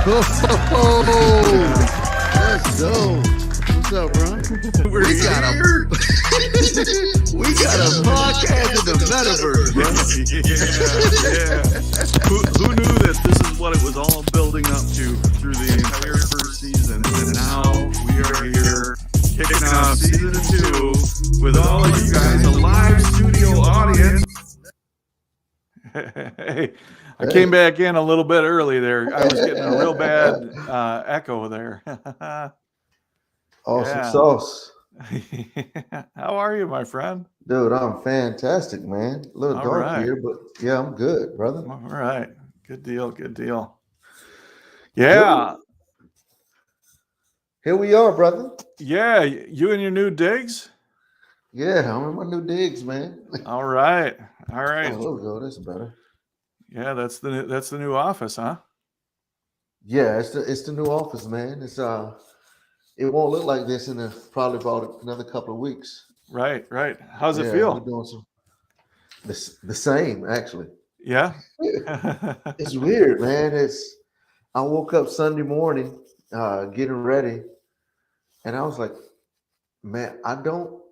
Let's go. What's up, bro? We got a podcast in the metaverse, bro. Yeah. Who knew that this is what it was all building up to through the entire first season, and now we are here kicking off season 2 with all of you guys, a live studio audience. Hey, I came back in a little bit early there. I was getting a real bad echo there. Awesome Yeah. sauce. How are you, my friend? Dude, I'm fantastic, man. A little All dark right. here, but yeah, I'm good, brother. All right. Good deal. Good deal. Yeah. Here we are, brother. Yeah. You and your new digs? Yeah, I'm in my new digs, man. All right. All right. Oh, there we go. That's better. Yeah, that's the new office, huh? Yeah, it's the new office, man. It won't look like this in probably about another couple of weeks. Right. How's it We're feel? doing the same, actually. Yeah. It's weird, man. I woke up Sunday morning, getting ready, and I was like, man, I don't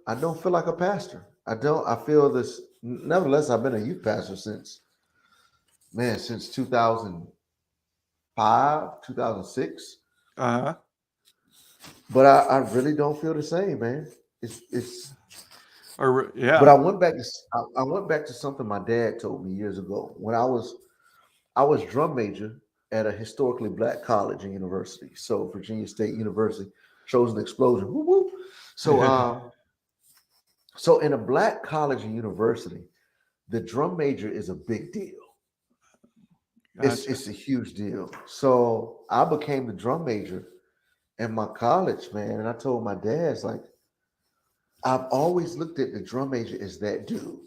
feel like a pastor. I feel this. Nevertheless, I've been a youth pastor since 2005, 2006. Uh-huh. But I really don't feel the same, man. Yeah. But I went back to something my dad told me years ago when I was drum major at a historically black college and university. So Virginia State University, chosen explosion. Woo woo. So so in a black college and university, the drum major is a big deal. Gotcha. It's a huge deal. So I became the drum major in my college, man. And I told my dad, it's like, I've always looked at the drum major as that dude.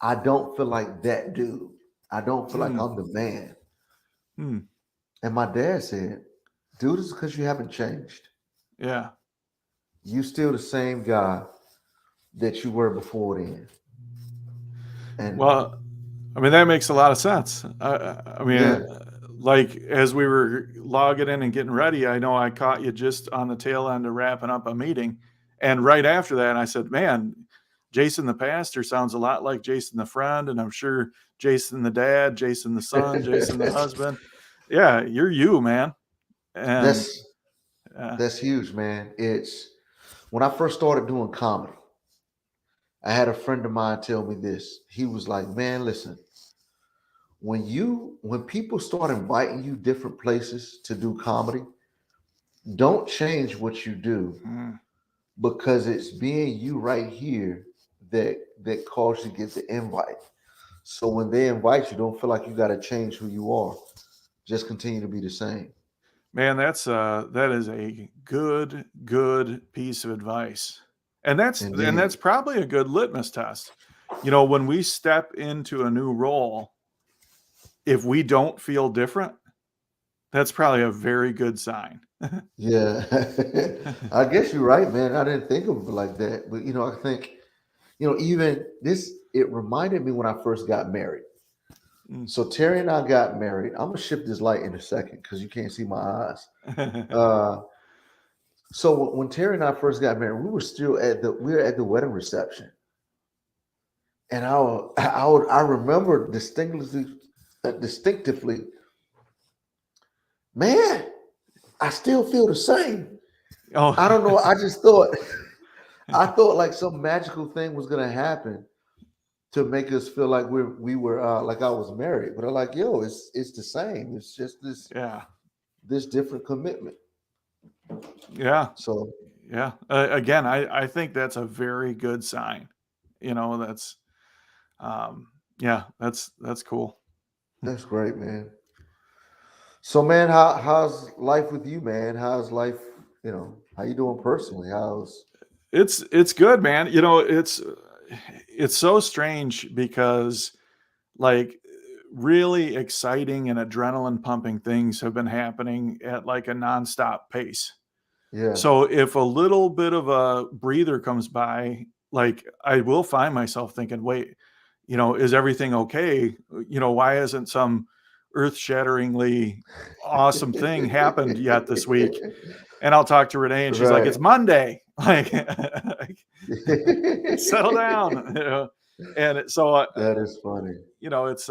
I don't feel like that dude. I don't feel like I'm the man. And my dad said, dude, it's because you haven't changed. Yeah. You still the same guy that you were before then. And Well, I mean, that makes a lot of sense. I mean, Yeah. like as we were logging in and getting ready, I know I caught you just on the tail end of wrapping up a meeting. And right after that, I said, man, Jason the pastor sounds a lot like Jason the friend. And I'm sure Jason the dad, Jason the son, Jason the husband. Yeah, you're you, man. And that's huge, man. It's when I first started doing comedy, I had a friend of mine tell me this. He was like, man, listen, when people start inviting you different places to do comedy, don't change what you do because it's being you right here that caused you to get the invite. So when they invite you, don't feel like you got to change who you are. Just continue to be the same. Man, that is a good piece of advice. And that's probably a good litmus test. You know, when we step into a new role, if we don't feel different, that's probably a very good sign. Yeah. I guess you're right, man. I didn't think of it like that. But I think, even this, it reminded me when I first got married. So Terry and I got married. I'm gonna shift this light in a second because you can't see my eyes. So when Terry and I first got married, we were still at the wedding reception, and I remember distinctively, man, I still feel the same. Oh, I don't know. I thought like some magical thing was gonna happen to make us feel like we were like I was married, but I'm like, yo, it's the same. It's just this different commitment. Yeah. So yeah. Again, I think that's a very good sign. That's that's cool. that's great, man. So man, how's life with you, man? How's life? How you doing personally? It's good, man. It's so strange because like really exciting and adrenaline pumping things have been happening at like a nonstop pace. Yeah. So if a little bit of a breather comes by, like I will find myself thinking, wait, is everything okay? Why isn't some earth-shatteringly awesome thing happened yet this week. And I'll talk to Renee, and she's like, "It's Monday." Like, settle down. You know? And so that is funny. You know, it's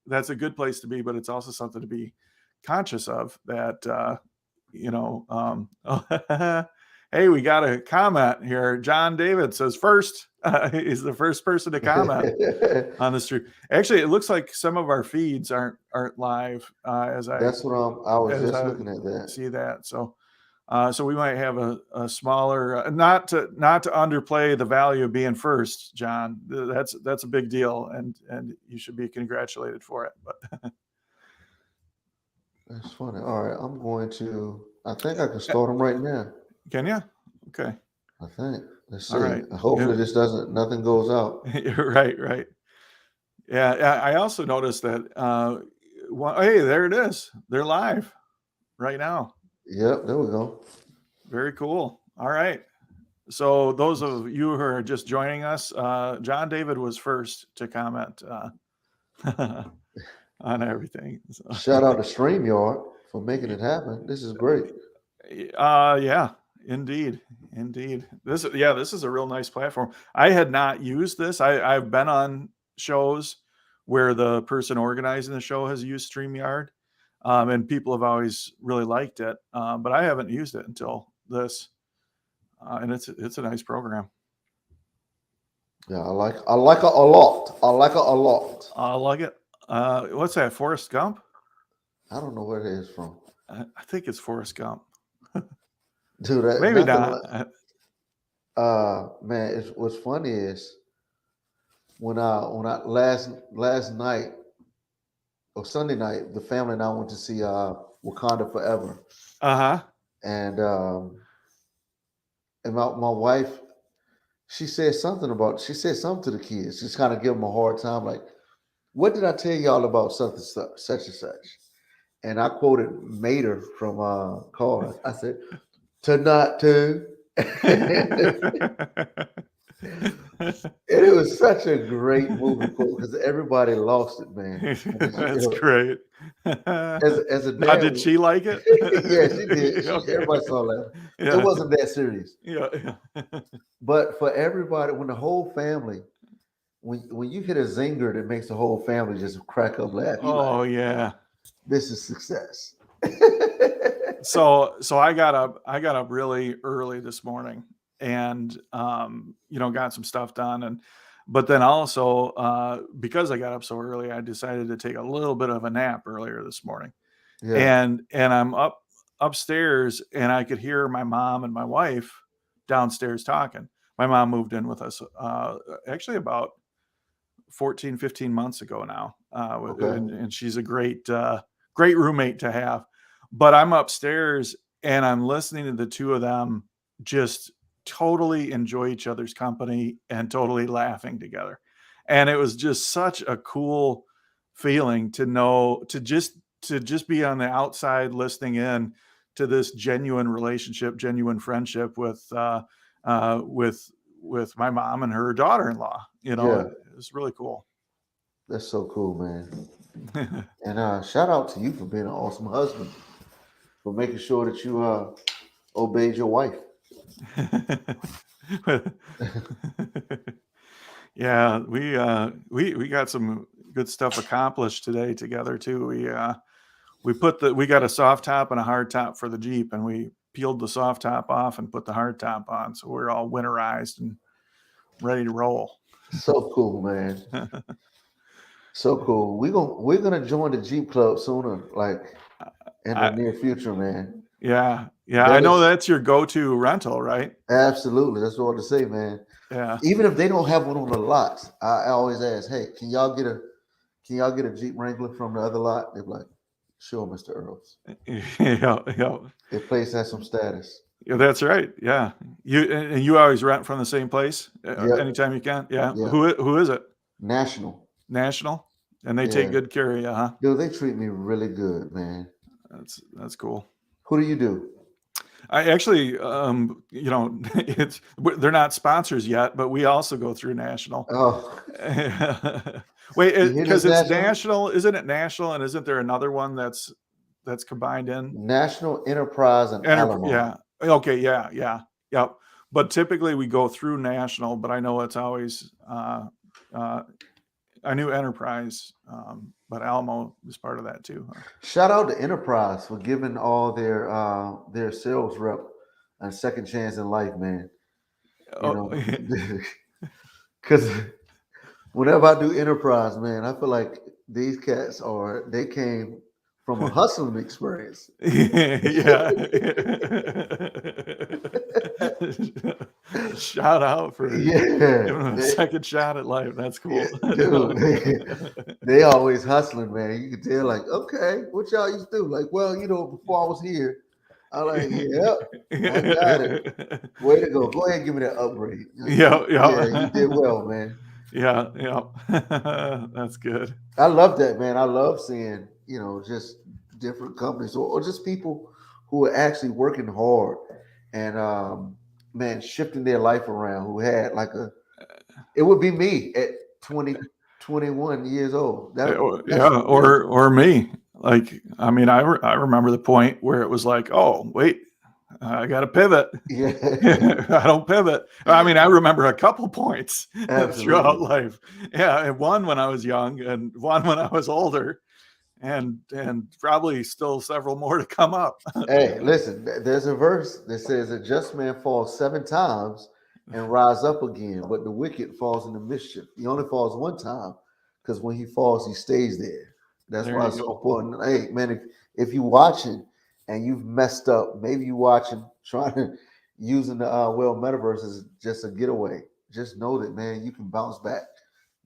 that's a good place to be, but it's also something to be conscious of. That you know, hey, we got a comment here. John David says first. He's the first person to comment on the stream. Actually, it looks like some of our feeds aren't live. That's what I was just looking at that. See that. So we might have a smaller, not to underplay the value of being first, John. That's a big deal, and you should be congratulated for it. But that's funny. All right, I'm going to. I think I can start them right now. Can you? Okay. I think. Let's see. All right. Hopefully this nothing goes out. Right. Yeah. I also noticed that. Hey, there it is. They're live right now. Yep, there we go. Very cool. All right. So those of you who are just joining us, John David was first to comment on everything. So. Shout out to StreamYard for making it happen. This is great. Yeah, indeed. This is a real nice platform. I had not used this. I've been on shows where the person organizing the show has used StreamYard. And people have always really liked it, but I haven't used it until this, and it's a nice program. Yeah, I like it a lot. I like it a lot. I like it. What's that? Forrest Gump? I don't know where it is from. I think it's Forrest Gump. Dude, maybe not. Man, what's funny is when I last night. Sunday night, the family and I went to see Wakanda Forever. And my wife, she said something to the kids. Just kind of give them a hard time, like, what did I tell y'all about such and such? And I quoted Mater from Cars. I said, to not to. And it was such a great movie because everybody lost it, man. That's great. As a dad, now, did she like it? Yeah, she did. Everybody saw that. Yeah. It wasn't that serious. Yeah. But for everybody, when the whole family, when you hit a zinger that makes the whole family just crack up laughing. Oh, like, yeah. This is success. So I got up really early this morning. And got some stuff done, but then also because I got up so early, I decided to take a little bit of a nap earlier this morning. Yeah. And I'm upstairs, and I could hear my mom and my wife downstairs talking. My mom moved in with us actually about 15 months ago now, okay. and she's a great roommate to have. But I'm upstairs, and I'm listening to the two of them just totally enjoy each other's company and totally laughing together. And it was just such a cool feeling to know, to just be on the outside listening in to this genuine relationship, genuine friendship with my mom and her daughter-in-law. It was really cool. That's so cool, man. And shout out to you for being an awesome husband, for making sure that you obeyed your wife. Yeah, we got some good stuff accomplished today together too. We got a soft top and a hard top for the Jeep, and we peeled the soft top off and put the hard top on, so we're all winterized and ready to roll. So cool, man. So cool. We're gonna join the Jeep Club sooner, like in the near future, man. Yeah. I know that's your go-to rental, right? Absolutely. That's what I want to say, man. Yeah. Even if they don't have one on the lot, I always ask, hey, can y'all get a Jeep Wrangler from the other lot? They're like, sure, Mr. Earls. Yeah. The place has some status. Yeah, that's right. Yeah. You always rent from the same place anytime you can. Yeah. Who is it? National. And they take good care of you, huh? Dude, they treat me really good, man. That's cool. Who do you do? I actually, they're not sponsors yet, but we also go through national. Oh, Wait, you hear this, because it's National? national, isn't it national? And isn't there another one that's combined in? National Enterprise and Alamo. Yeah. Okay. Yeah. Yeah. Yep. But typically we go through national, but I know it's always, I knew Enterprise, but Alamo is part of that too. Huh? Shout out to Enterprise for giving all their sales rep a second chance in life, man. You Oh, know, because whenever I do Enterprise, man, I feel like these cats they came from a hustling experience. yeah. Shout out for giving them a second shot at life. That's cool. Dude, they always hustling, man. You can tell, like, okay, what y'all used to do? Like, well, before I was here, I'm like, yep, I got it. Way to go. Go ahead and give me that upgrade. Yeah, you did well, man. Yeah. That's good. I love that, man. I love seeing, just different companies or just people who are actually working hard and man, shifting their life around, who had it would be me at 20, 21 years old. Or me. Like, I mean, I remember the point where it was like, oh, wait, I got to pivot. Yeah. I don't pivot. I mean, I remember a couple points Absolutely. throughout life. Yeah. And one when I was young and one when I was older and probably still several more to come up. Hey, listen, there's a verse that says a just man falls 7 times and rise up again, but the wicked falls into mischief. He only falls one time because when he falls, he stays there. That's There why you it's so go. important. Hey, man, if you watching and you've messed up, maybe you watching, trying to using the Well MetaVerse as just a getaway. Just know that, man, you can bounce back.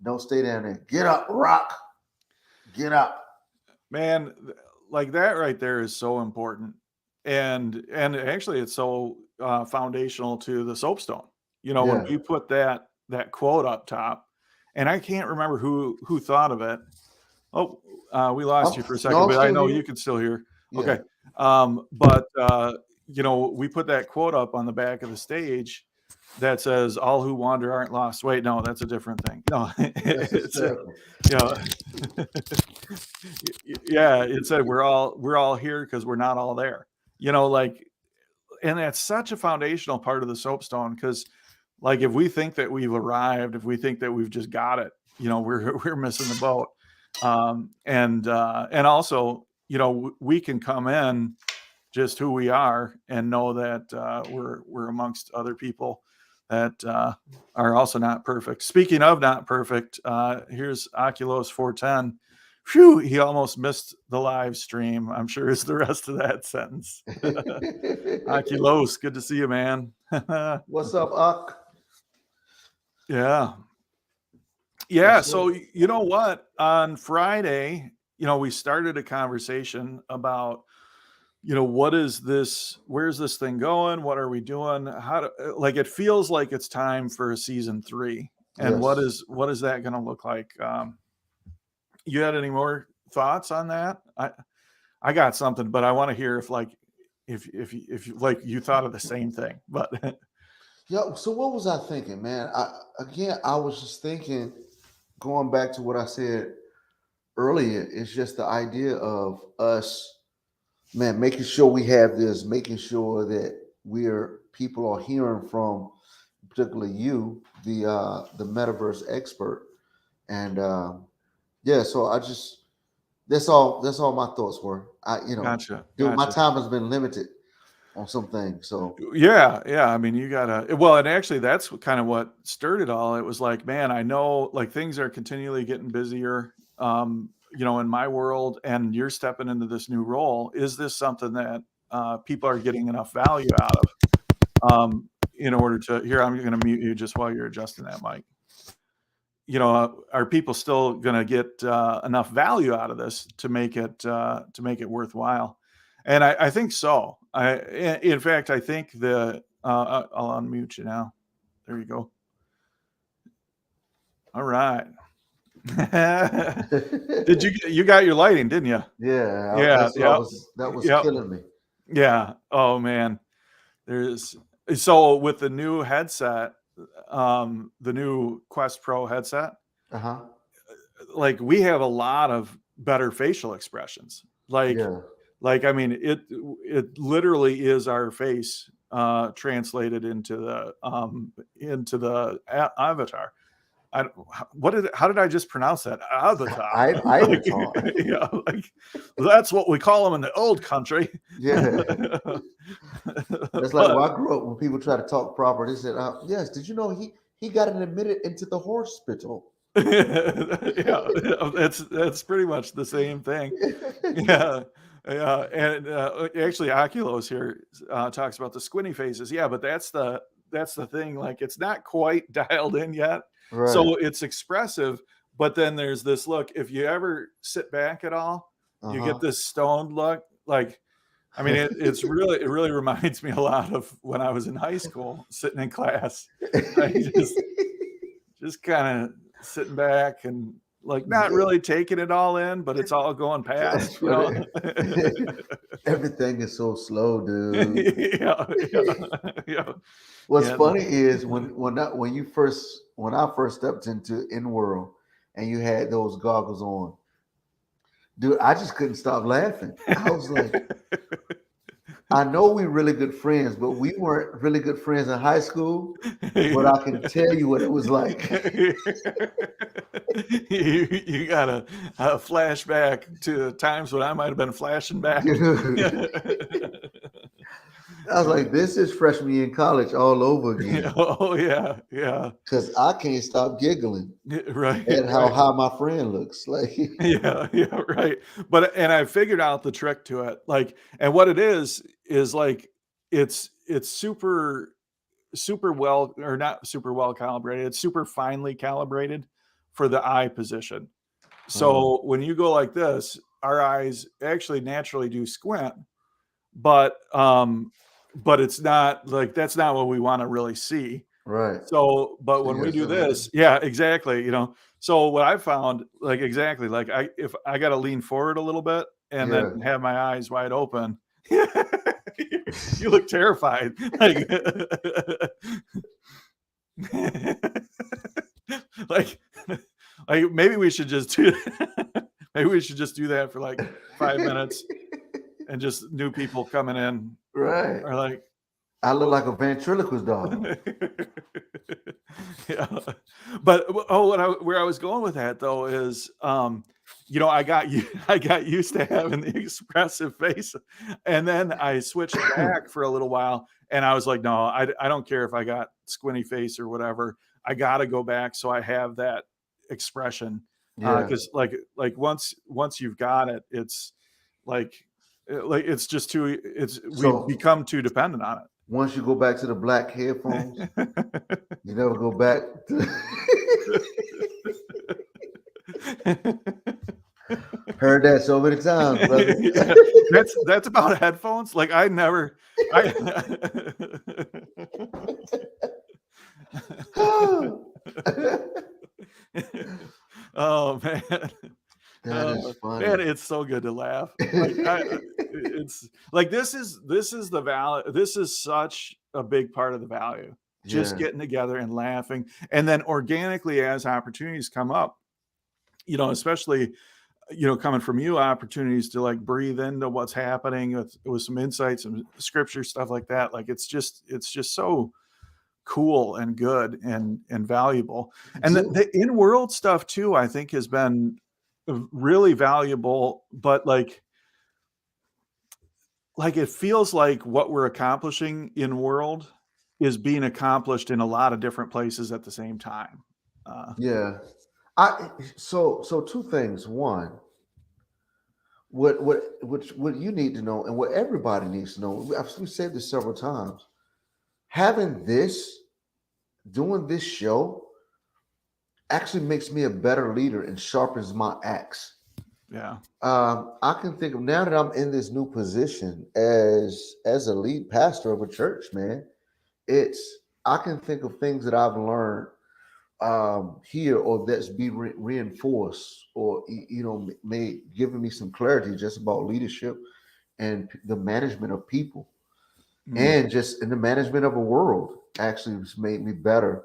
Don't stay down there. Get up, rock. Get up. Man, like that right there is so important. And actually it's so foundational to the soapstone. When Yeah. we put that quote up top, and I can't remember who thought of it. Oh, we lost you for a second, I'm but I still know here. you can still hear. Yeah. Okay. But we put that quote up on the back of the stage that says all who wander aren't lost. Wait, no, that's a different thing. No, That's it's hysterical. yeah, it said we're all here because we're not all there. And that's such a foundational part of the soapstone, because like if we think that we've arrived, if we think that we've just got it, we're missing the boat. And also, we can come in just who we are and know that we're amongst other people that are also not perfect. Speaking of not perfect, here's Oculos 410. Phew, he almost missed the live stream, I'm sure is the rest of that sentence. Oculos, good to see you, man. What's up, Ak? Yeah. Yeah. So, you know what? On Friday, we started a conversation about, what is this? Where's this thing going? What are we doing? It feels like it's time for a season 3. And Yes. what is that going to look like? You had any more thoughts on that? I got something, but I want to hear if you thought of the same thing. But Yeah. So what was I thinking, man? I was just thinking, going back to what I said earlier, it's just the idea of us, man, making sure we have this, making sure that people are hearing from, particularly you, the metaverse expert, and yeah. So that's all my thoughts were. Gotcha. Dude, my time has been limited on some things. So Yeah. I mean, you gotta. Well, and actually, that's kind of what stirred it all. It was like, man, I know like things are continually getting busier. In my world, and you're stepping into this new role. Is this something that people are getting enough value out of? In order to here, I'm going to mute you just while you're adjusting that mic. Are people still going to get enough value out of this to make it worthwhile? And I think so. In fact, I think I'll unmute you now. There you go. All right. Did you got your lighting, didn't you? Yeah. Yeah. That was killing me. Yeah. Oh man. So with the new headset, the new Quest Pro headset, like we have a lot of better facial expressions. Yeah. Like I mean, it literally is our face translated into the avatar. How did I just pronounce that? Avatar. Avatar. Yeah, like that's what we call them in the old country. Yeah. That's like when I grew up, when people try to talk proper, they said, yes, did you know he got admitted into the hospital? Yeah, that's pretty much the same thing. Yeah. Yeah, and actually Oculos here talks about the squinty faces. Yeah, but that's the thing, like it's not quite dialed in yet. Right. So it's expressive, but then there's this look. If you ever sit back at all, you get this stoned look. Like, I mean, it really reminds me a lot of when I was in high school, sitting in class. I just kind of sitting back and like not really taking it all in, but it's all going past. You know? Everything is so slow, dude. Yeah. What's funny is when I first stepped into InWorld and you had those goggles on, dude, I just couldn't stop laughing. I was like, I know we're really good friends, but we weren't really good friends in high school. But I can tell you what it was like. You got a flashback to times when I might have been flashing back. I was like, this is freshman year in college all over again. Oh yeah, yeah. Because I can't stop giggling. Right. At how high my friend looks. Like yeah, right. But I figured out the trick to it. Like, and what it is like it's super well, or not super well calibrated. It's super finely calibrated for the eye position. So when you go like this, our eyes actually naturally do squint, but it's not like that's not what we want to really see. right. So, but when we do this, yeah, exactly. You know, so what I found, like exactly, like if I got to lean forward a little bit and then have my eyes wide open, you look terrified. Like, like maybe we should just do that for like 5 minutes and just new people coming in. Right. Are like, I look like a ventriloquist dog. Yeah. But where I was going with that though is you know, I got used to having the expressive face, and then I switched back for a little while, and I was like, no, I don't care if I got squinty face or whatever. I got to go back so I have that expression. Because like once you've got it, it's like it's just too. We've become too dependent on it. Once you go back to the black headphones, you never go back to heard that so many times, brother. Yeah, that's about headphones. Like I never Oh man. That is funny. Man, it's so good to laugh. Like, it's like this is the value. This is such a big part of the value. Just getting together and laughing, and then organically as opportunities come up, you know, especially coming from you, opportunities to like breathe into what's happening with some insights and scripture stuff like that. Like it's just so cool and good and valuable. And the in-world stuff too, I think has been really valuable, but like it feels like what we're accomplishing in world is being accomplished in a lot of different places at the same time. So two things. One, what you need to know, and what everybody needs to know. We've said this several times. Doing this show actually makes me a better leader and sharpens my axe. Yeah. I can think of, now that I'm in this new position as a lead pastor of a church, man, I can think of things that I've learned here, or that's be reinforced, or giving me some clarity just about leadership and the management of people. and just in the management of a world actually has made me better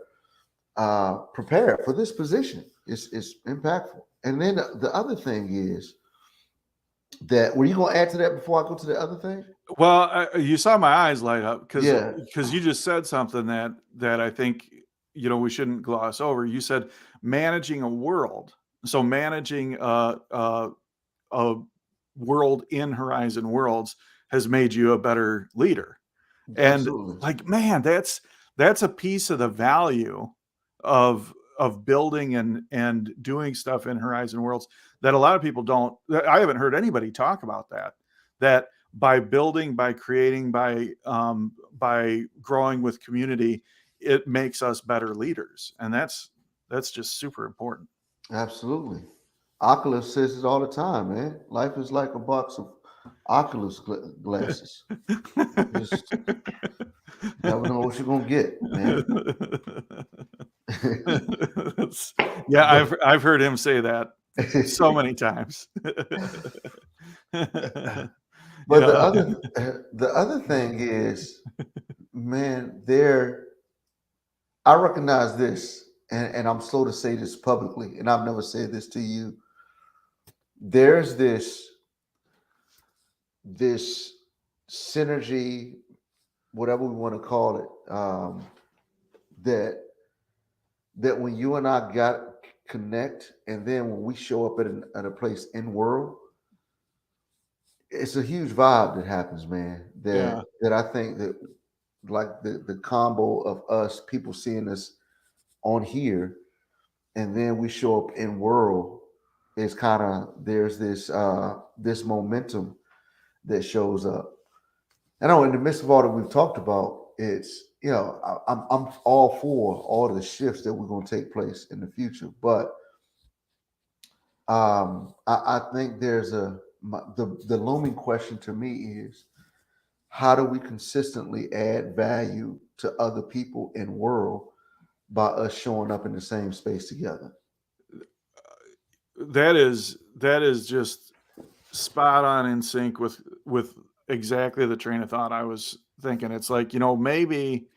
prepared for this position. It's impactful. And then the other thing is that, were you going to add to that before I go to the other thing? Well, you saw my eyes light up because Yeah. you just said something that I think, you know, we shouldn't gloss over. You said managing a world. So managing a world in Horizon Worlds has made you a better leader. And Absolutely. like, man, that's a piece of the value of building and doing stuff in Horizon Worlds that a lot of people don't. I haven't heard anybody talk about that by building, by creating, by growing with community, it makes us better leaders. And that's just super important. Absolutely. Oculus says it all the time, man. Life is like a box of Oculus glasses. Just never know what you're gonna get, man. Yeah, I've heard him say that so many times. But the other thing is, man, I recognize this, and I'm slow to say this publicly, and I've never said this to you. There's this synergy, whatever we want to call it, that when you and I connect, and then when we show up at a place in world, it's a huge vibe that happens, man. That I think that, like the combo of us, people seeing us on here, and then we show up in world, it's kind of, there's this momentum that shows up. I know in the midst of all that we've talked about, it's, you know, I'm all for all of the shifts that we're going to take place in the future, but I think there's the looming question to me is, how do we consistently add value to other people in world by us showing up in the same space together? That is just spot on, in sync with exactly the train of thought I was thinking. It's like, you know, maybe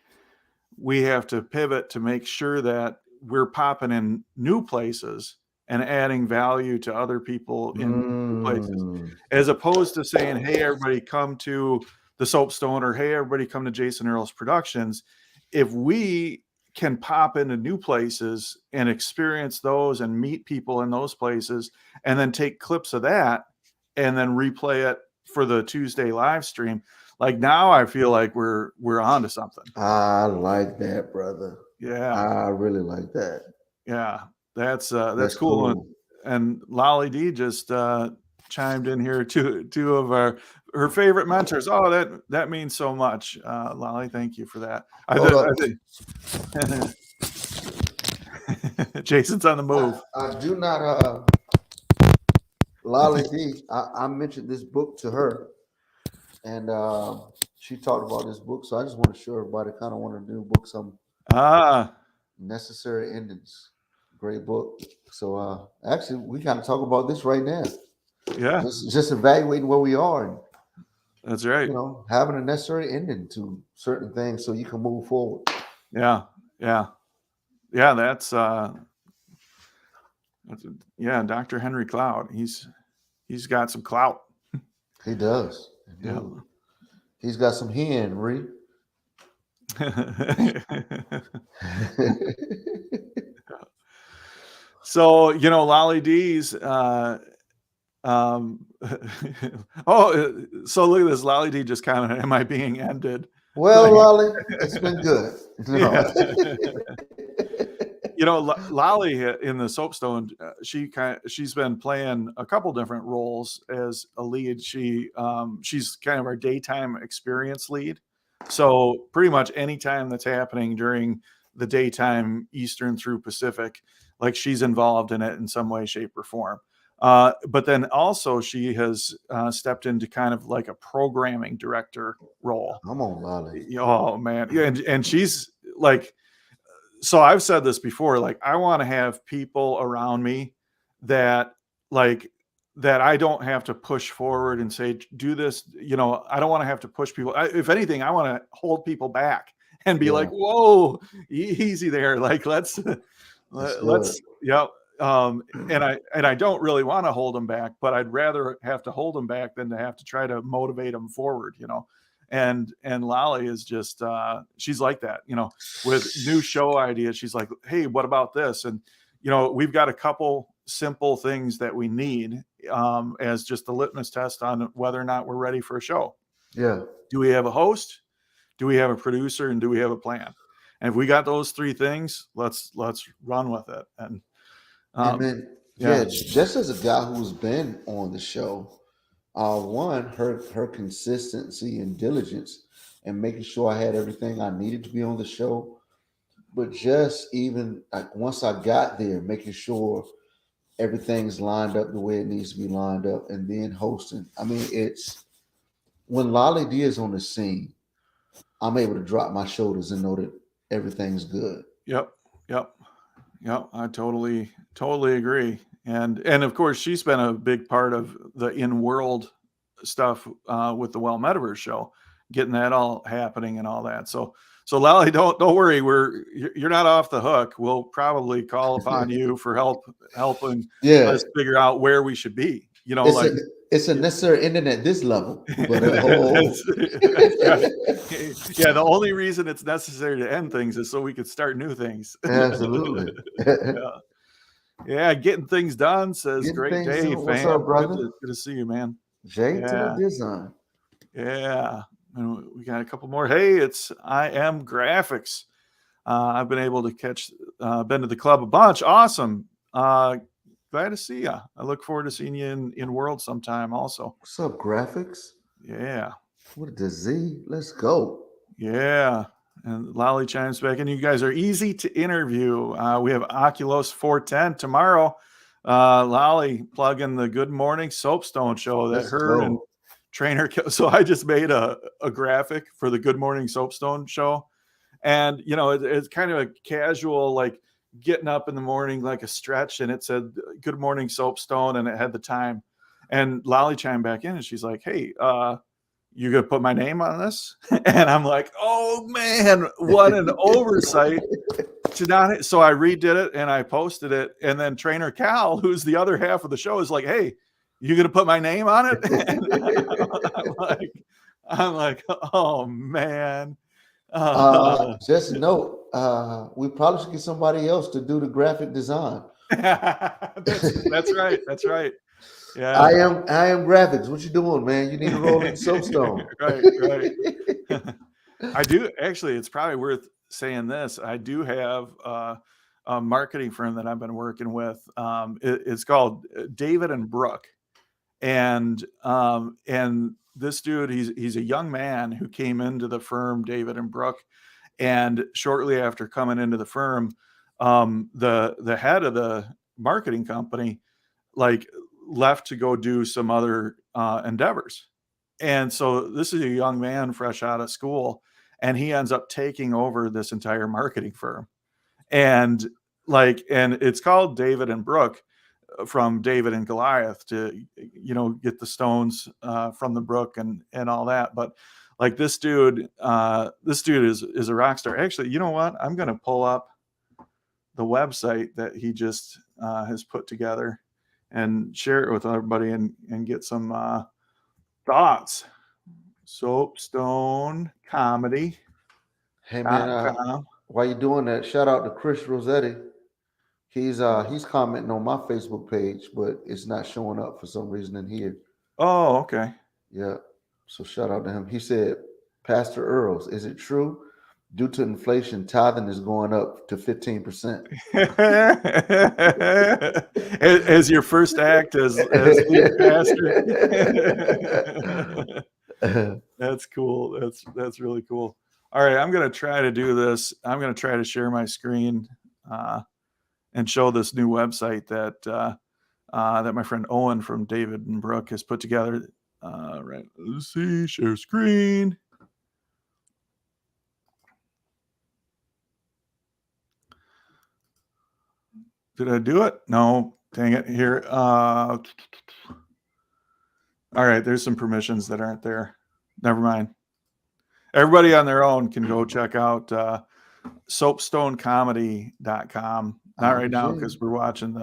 we have to pivot to make sure that we're popping in new places and adding value to other people in new places, as opposed to saying, hey, everybody come to the Soapstone, or hey, everybody come to Jason Earl's Productions. If we can pop into new places and experience those and meet people in those places, and then take clips of that and then replay it for the Tuesday live stream, like, now I feel like we're onto something. I like that, brother. Yeah, I really like that. yeah, that's cool. And Lolly D just chimed in here, two of her favorite mentors. Oh, that means so much, Lolly. Thank you for that. I think Jason's on the move. I do not. Lolly D, I mentioned this book to her, and she talked about this book. So I just want to show everybody, kind of want to do book some Necessary Endings. Great book. So actually, we kind of talk about this right now. Yeah, just evaluating where we are. And, that's right. you know, having a necessary ending to certain things so you can move forward. Yeah. That's Dr. Henry Cloud. He's got some clout. He does. Yeah. He's got some Henry. So, you know, Lolly D's so look at this. Lolly D just commented, am I being ended? Well, Lolly, it's been good. No. You know, Lolly in the Soapstone, she's been playing a couple different roles as a lead. She's kind of our daytime experience lead. So pretty much anytime that's happening during the daytime, Eastern through Pacific, like, she's involved in it in some way, shape, or form. But then also she has stepped into kind of like a programming director role. Come on, Lolly. Oh man, yeah, and she's like, so I've said this before, like, I want to have people around me that, like, that I don't have to push forward and say, do this. You know, I don't want to have to push people. If anything, I want to hold people back and be like, whoa, easy there. Like, let's, yeah. And I don't really want to hold them back, but I'd rather have to hold them back than to have to try to motivate them forward, you know. And Lolly is just she's like that, you know, with new show ideas. She's like, hey, what about this? And you know, we've got a couple simple things that we need as just a litmus test on whether or not we're ready for a show. Yeah. Do we have a host? Do we have a producer? And do we have a plan? And if we got those three things, let's run with it. And then, just as a guy who's been on the show, one, her consistency and diligence and making sure I had everything I needed to be on the show. But just even like once I got there, making sure everything's lined up the way it needs to be lined up, and then hosting. I mean, it's when Lolly D is on the scene, I'm able to drop my shoulders and know that everything's good. Yep. I totally agree. And of course, she's been a big part of the in-world stuff with the Well MetaVersed show, getting that all happening and all that. So Lolly, don't worry, you're not off the hook. We'll probably call upon you for helping us figure out where we should be. You know, it's a necessary internet this level. But yeah, the only reason it's necessary to end things is so we could start new things. Absolutely. Yeah, getting things done, says Great Day, fam. What's up, brother? Good to see you, man. Jay to the design. Yeah. And we got a couple more. Hey, I Am Graphics. I've been able to been to the club a bunch. Awesome. Glad to see you. I look forward to seeing you in World sometime also. What's up, Graphics? Yeah. What the Z? Let's go. Yeah. And Lolly chimes back in. You guys are easy to interview. We have Oculus 410 tomorrow. Lolly plugging the Good Morning Soapstone show that and Trainer. So I just made a graphic for the Good Morning Soapstone show. And, you know, it's kind of a casual, like getting up in the morning, like a stretch. And it said Good Morning Soapstone and it had the time. And Lolly chimed back in and she's like, hey, you gonna put my name on this? And I'm like, oh man, what an oversight to not. So I redid it and I posted it. And then Trainer Cal, who's the other half of the show, is like, hey, you gonna put my name on it? And I'm like, oh man. Just note, we probably should get somebody else to do the graphic design. That's right. Yeah, I am graphics. What you doing, man? You need to roll in soapstone. right. I do actually. It's probably worth saying this. I do have a marketing firm that I've been working with. It's called David and Brooke, and this dude, he's a young man who came into the firm, David and Brooke, and shortly after coming into the firm, the head of the marketing company left to go do some other endeavors. And so this is a young man fresh out of school, and he ends up taking over this entire marketing firm. And it's called David and Brooke, from David and Goliath, to, you know, get the stones from the brook and all that. But like this dude is a rock star. Actually, you know what? I'm going to pull up the website that he just has put together and share it with everybody and get some thoughts. Soapstone Comedy. Hey man, while you doing that, shout out to Chris Rossetti. He's commenting on my Facebook page, but it's not showing up for some reason in here. Oh, okay. Yeah. So shout out to him. He said, Pastor Earls, is it true? Due to inflation, tithing is going up to 15%. As your first act as lead pastor. That's cool. That's really cool. All right, I'm going to try to do this. I'm going to try to share my screen and show this new website that my friend Owen from David and Brooke has put together. Right. Let's see. Share screen. Did I do it? No. Dang it. Here. All right, there's some permissions that aren't there. Never mind. Everybody on their own can go check out soapstonecomedy.com. Not right now because we're watching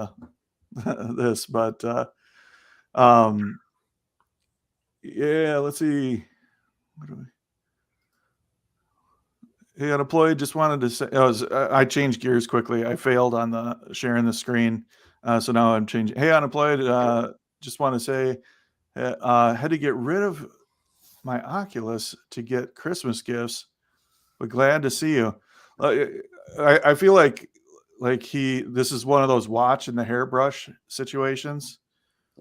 this, but yeah, let's see. Hey, Unemployed, just wanted to say, I changed gears quickly. I failed on the sharing the screen. So now I'm changing. Hey, Unemployed, just want to say, had to get rid of my Oculus to get Christmas gifts, but glad to see you. I feel like this is one of those watch and the hairbrush situations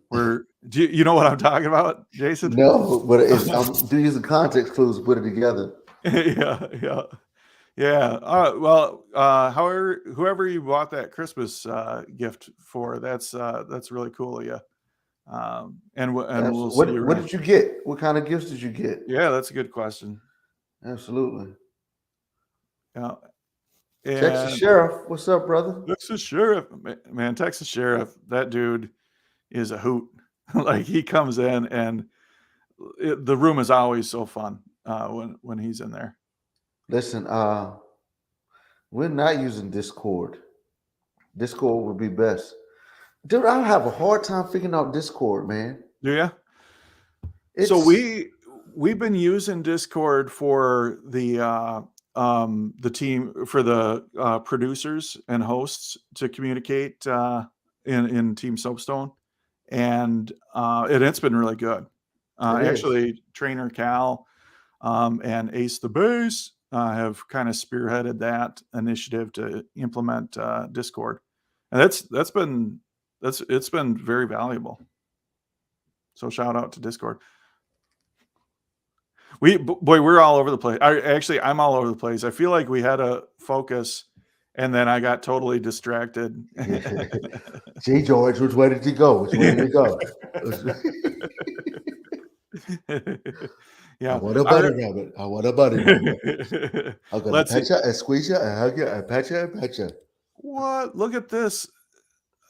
where you know what I'm talking about, Jason? No, but I'm using context clues to put it together. Yeah. However, whoever you bought that Christmas gift for, that's really cool of you. And we'll see you. What did you get? What kind of gifts did you get? Yeah, that's a good question. Absolutely. Yeah. Texas Sheriff, what's up, brother? Texas Sheriff, man, Texas Sheriff, that dude is a hoot. Like he comes in and the room is always so fun when he's in there. Listen, we're not using Discord. Discord would be best. Dude, I have a hard time figuring out Discord, man. Do you? So we've been using Discord for the team, for the producers and hosts to communicate in Team Soapstone, and it's been really good. Actually, Trainer Cal and Ace the Bass have kind of spearheaded that initiative to implement Discord, and it's been very valuable. So shout out to Discord. We're all over the place. I'm all over the place. I feel like we had a focus, and then I got totally distracted. Gee, George, which way did you go? Which way did you go? Yeah. I want a bunny rabbit. I want a bunny rabbit. I'm gonna pet you and squeeze you and hug you and pet you and pet you. What? Look at this.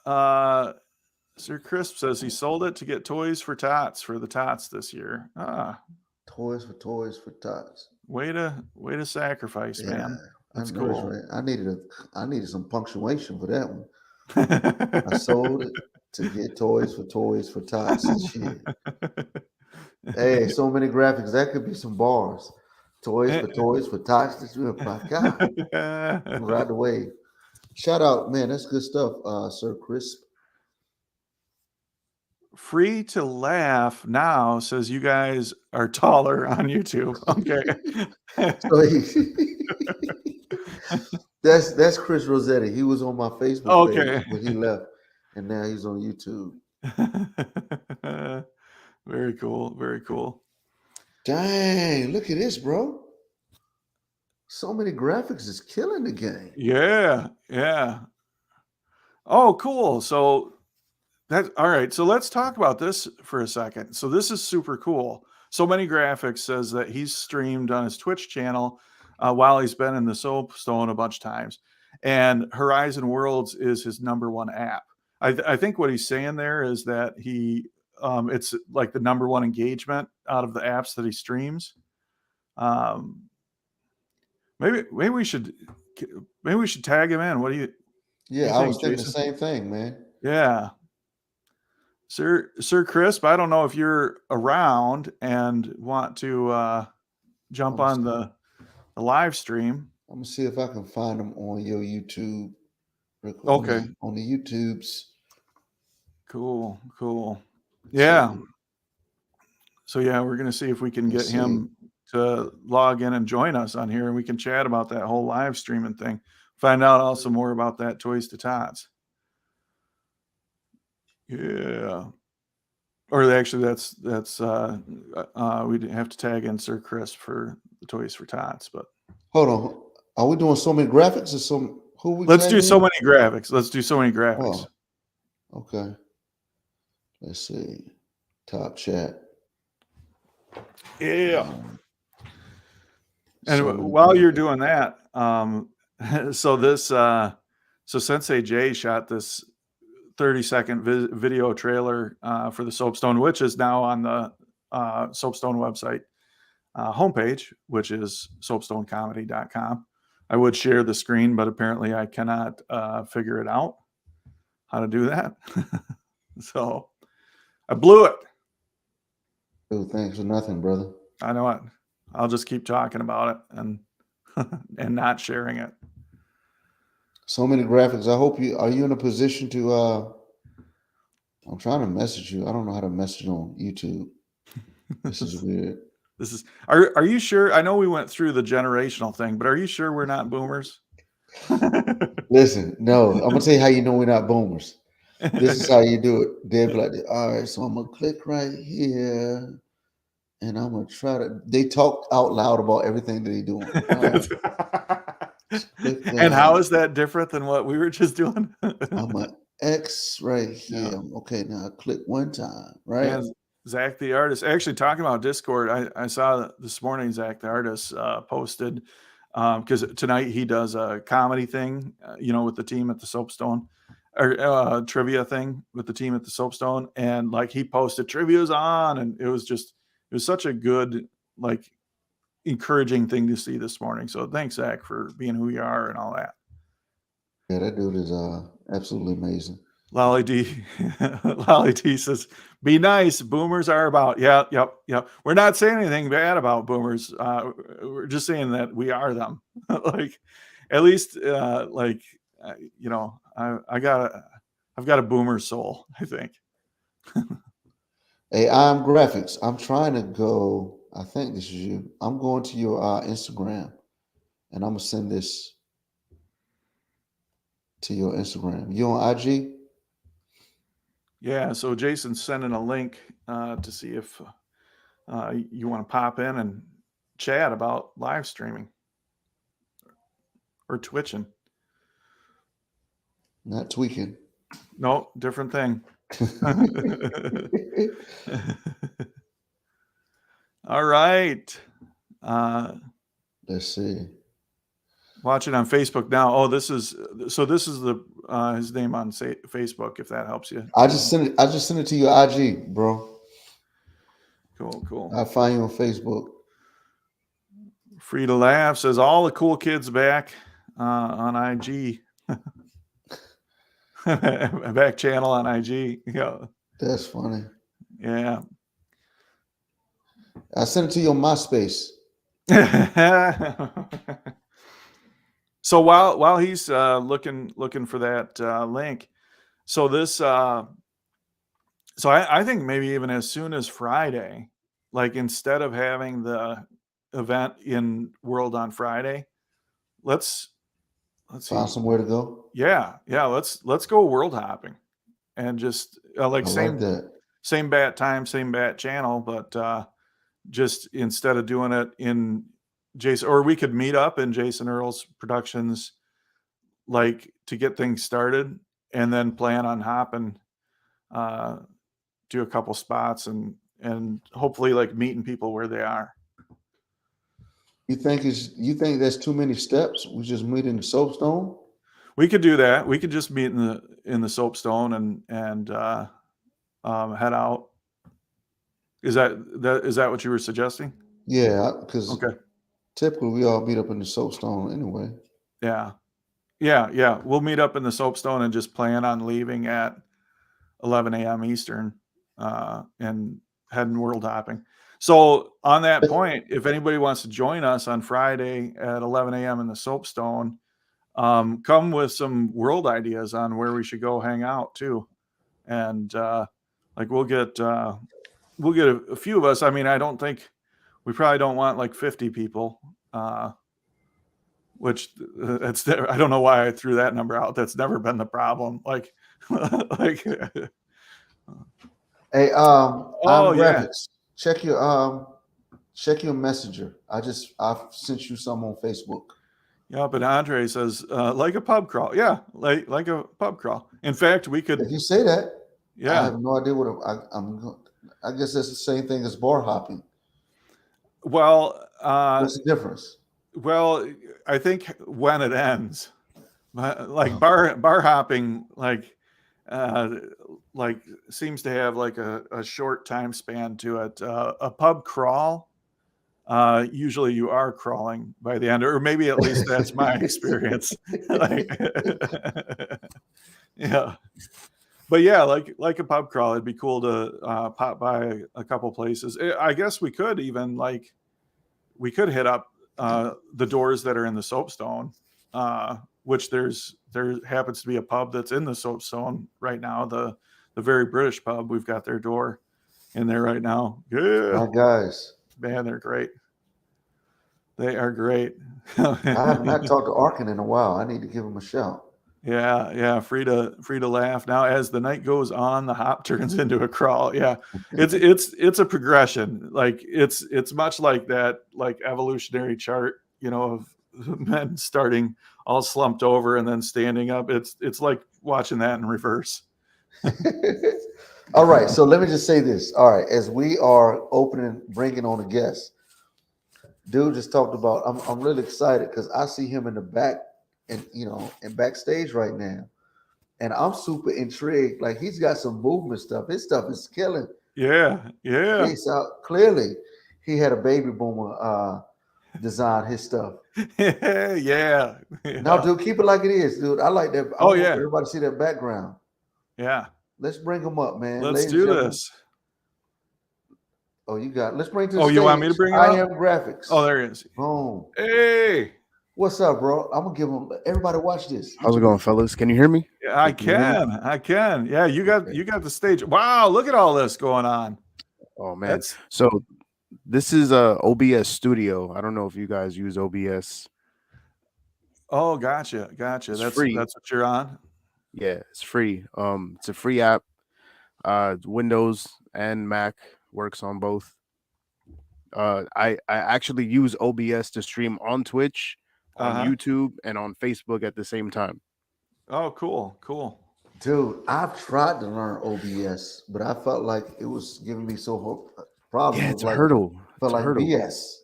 Sir Crisp says he sold it to get toys for tots for the tots this year. Toys for tots. Way to sacrifice, man. That's cool. Right? I needed some punctuation for that one. I sold it to get toys for tots and shit. Hey, so many graphics. That could be some bars. Toys for tots. My God. Right away. Shout out, man. That's good stuff, Sir Crisp. Free to laugh now says you guys are taller on YouTube. Okay. That's Chris Rossetti. He was on my Facebook page when he left, and now he's on YouTube. Very cool. Very cool. Dang, look at this, bro. So many graphics is killing the game. Yeah. Oh, cool. So that's all right. So let's talk about this for a second. So this is super cool. So many graphics says that he's streamed on his Twitch channel while he's been in the Soapstone a bunch of times, and Horizon Worlds is his #1 app. I think what he's saying there is that it's like the #1 engagement out of the apps that he streams. Maybe we should tag him in. What do you? Yeah, I was thinking the same thing, man. Yeah. Sir Crisp, I don't know if you're around and want to jump on the live stream. I'm gonna see if I can find them on your YouTube. Okay. On the YouTubes. Cool. Yeah. So yeah, we're gonna see if we can get him to log in and join us on here, and we can chat about that whole live streaming thing. Find out also more about that Toys to Tots. Yeah. Or actually, that's we'd have to tag in Sir Chris for the Toys for Tots. But hold on, are we doing so many graphics or some? Let's do so many graphics. Oh, okay. Let's see. Top chat. Yeah. And while you're doing that, so Sensei Jay shot this 30-second video trailer for the Soapstone, which is now on the Soapstone website homepage, which is soapstonecomedy.com. I would share the screen, but apparently I cannot figure it out how to do that. So I blew it. Dude, thanks for nothing, brother. I know it. I'll just keep talking about it and and not sharing it. So many graphics. I hope are you in a position to I'm trying to message you. I don't know how to message on YouTube. This is weird. Are you sure? I know we went through the generational thing, but are you sure we're not boomers? Listen, no, I'm gonna tell you how you know we're not boomers. This is how you do it. They'll be like, all right, so I'm gonna click right here, and I'm gonna try to. They talk out loud about everything that they're doing. And how is that different than what we were just doing? I'm an X right here. Yeah. Okay, now click one time, right? And Zach the artist, actually talking about Discord, I saw this morning Zach the artist posted, because tonight he does a comedy thing, with the team at the Soapstone, or trivia thing with the team at the Soapstone, and like he posted trivia's on, and it was such a good, like, encouraging thing to see this morning. So thanks, Zach, for being who you are and all that. Yeah, that dude is absolutely amazing. Lolly D says, be nice. Boomers are about. Yeah. We're not saying anything bad about boomers. We're just saying that we are them. Like, at least, I've got a boomer soul, I think. Hey, I'm graphics. I'm trying to go. I think this is you. I'm going to your Instagram, and I'm gonna send this to your Instagram. You on IG? Yeah. So Jason's sending a link to see if you want to pop in and chat about live streaming or twitching. Not tweaking. No, different thing. All right. Let's see. Watching on Facebook now. Oh, this is the his name on Facebook, if that helps you. I just sent it to your IG, bro. Cool. I'll find you on Facebook. Free to Laugh says all the cool kids back on IG. Back channel on IG. Yeah. That's funny. Yeah. I sent it to your MySpace. So while he's looking for that link, so this so I think maybe even as soon as Friday, like instead of having the event in World on Friday, let's find somewhere to go. Yeah, let's go world hopping, and just same bat time, same bat channel, but just instead of doing it in Jason, or we could meet up in Jason Earl's Productions, like, to get things started, and then plan on hopping, do a couple spots and hopefully like meeting people where they are. You think there's too many steps? We just meet in the Soapstone? We could do that. We could just meet in the Soapstone and head out. Is that what you were suggesting? Yeah, because okay. Typically we all meet up in the Soapstone anyway. Yeah. We'll meet up in the Soapstone and just plan on leaving at 11 a.m. Eastern and heading world hopping. So on that point, if anybody wants to join us on Friday at 11 a.m. in the Soapstone, come with some world ideas on where we should go hang out too. And like we'll get a few of us. I mean, we probably don't want like 50 people, which I don't know why I threw that number out. That's never been the problem. Like, hey, graphics. Yeah. Check your messenger. I've sent you some on Facebook. Yeah, but Andre says like a pub crawl. Yeah, like a pub crawl. In fact, we could. If you say that, yeah, I have no idea what I guess that's the same thing as bar hopping. Well, what's the difference? Well, I think when it ends, like bar hopping, like like seems to have like a short time span to it. A pub crawl, usually you are crawling by the end, or maybe at least that's my experience. Like, yeah, but yeah, like a pub crawl, it'd be cool to pop by a couple places. I guess we could even we could hit up the doors that are in the soapstone, which there happens to be a pub that's in the soapstone right now. The very British pub, we've got their door in there right now. Yeah, My guys, man, they're great. They are great. I have not talked to Arkin in a while. I need to give him a shout. Yeah, free to laugh. Now, as the night goes on, the hop turns into a crawl. Yeah, it's a progression. Like it's much like that, like evolutionary chart, of men starting all slumped over and then standing up. It's like watching that in reverse. All right, so let me just say this. All right, as we are bringing on a guest, dude just talked about. I'm really excited because I see him in the back and backstage right now, and I'm super intrigued. Like he's got some movement stuff. His stuff is killing. Yeah. Peace out. Clearly, he had a baby boomer design his stuff. Yeah. Now, dude, keep it like it is, dude. I like that. I want everybody to see that background. Yeah. Let's bring him up, man. Let's do this. Oh, you got. Let's bring to the stage. You want me to bring him I Am Graphics. Oh, there he is. Boom. Hey. What's up, bro? I'm gonna give him. Everybody, watch this. How's it going, fellas? Can you hear me? Yeah, I can. Yeah, you got the stage. Wow, look at all this going on. Oh man. So this is a OBS studio. I don't know if you guys use OBS. Oh, gotcha. That's free. That's what you're on. Yeah, it's free. It's a free app. Windows and Mac works on both. I actually use OBS to stream on Twitch, on YouTube, and on Facebook at the same time. Oh, cool. Dude, I've tried to learn OBS, but I felt like it was giving me so problems. Yeah, it's a hurdle. Felt like hurdle. BS.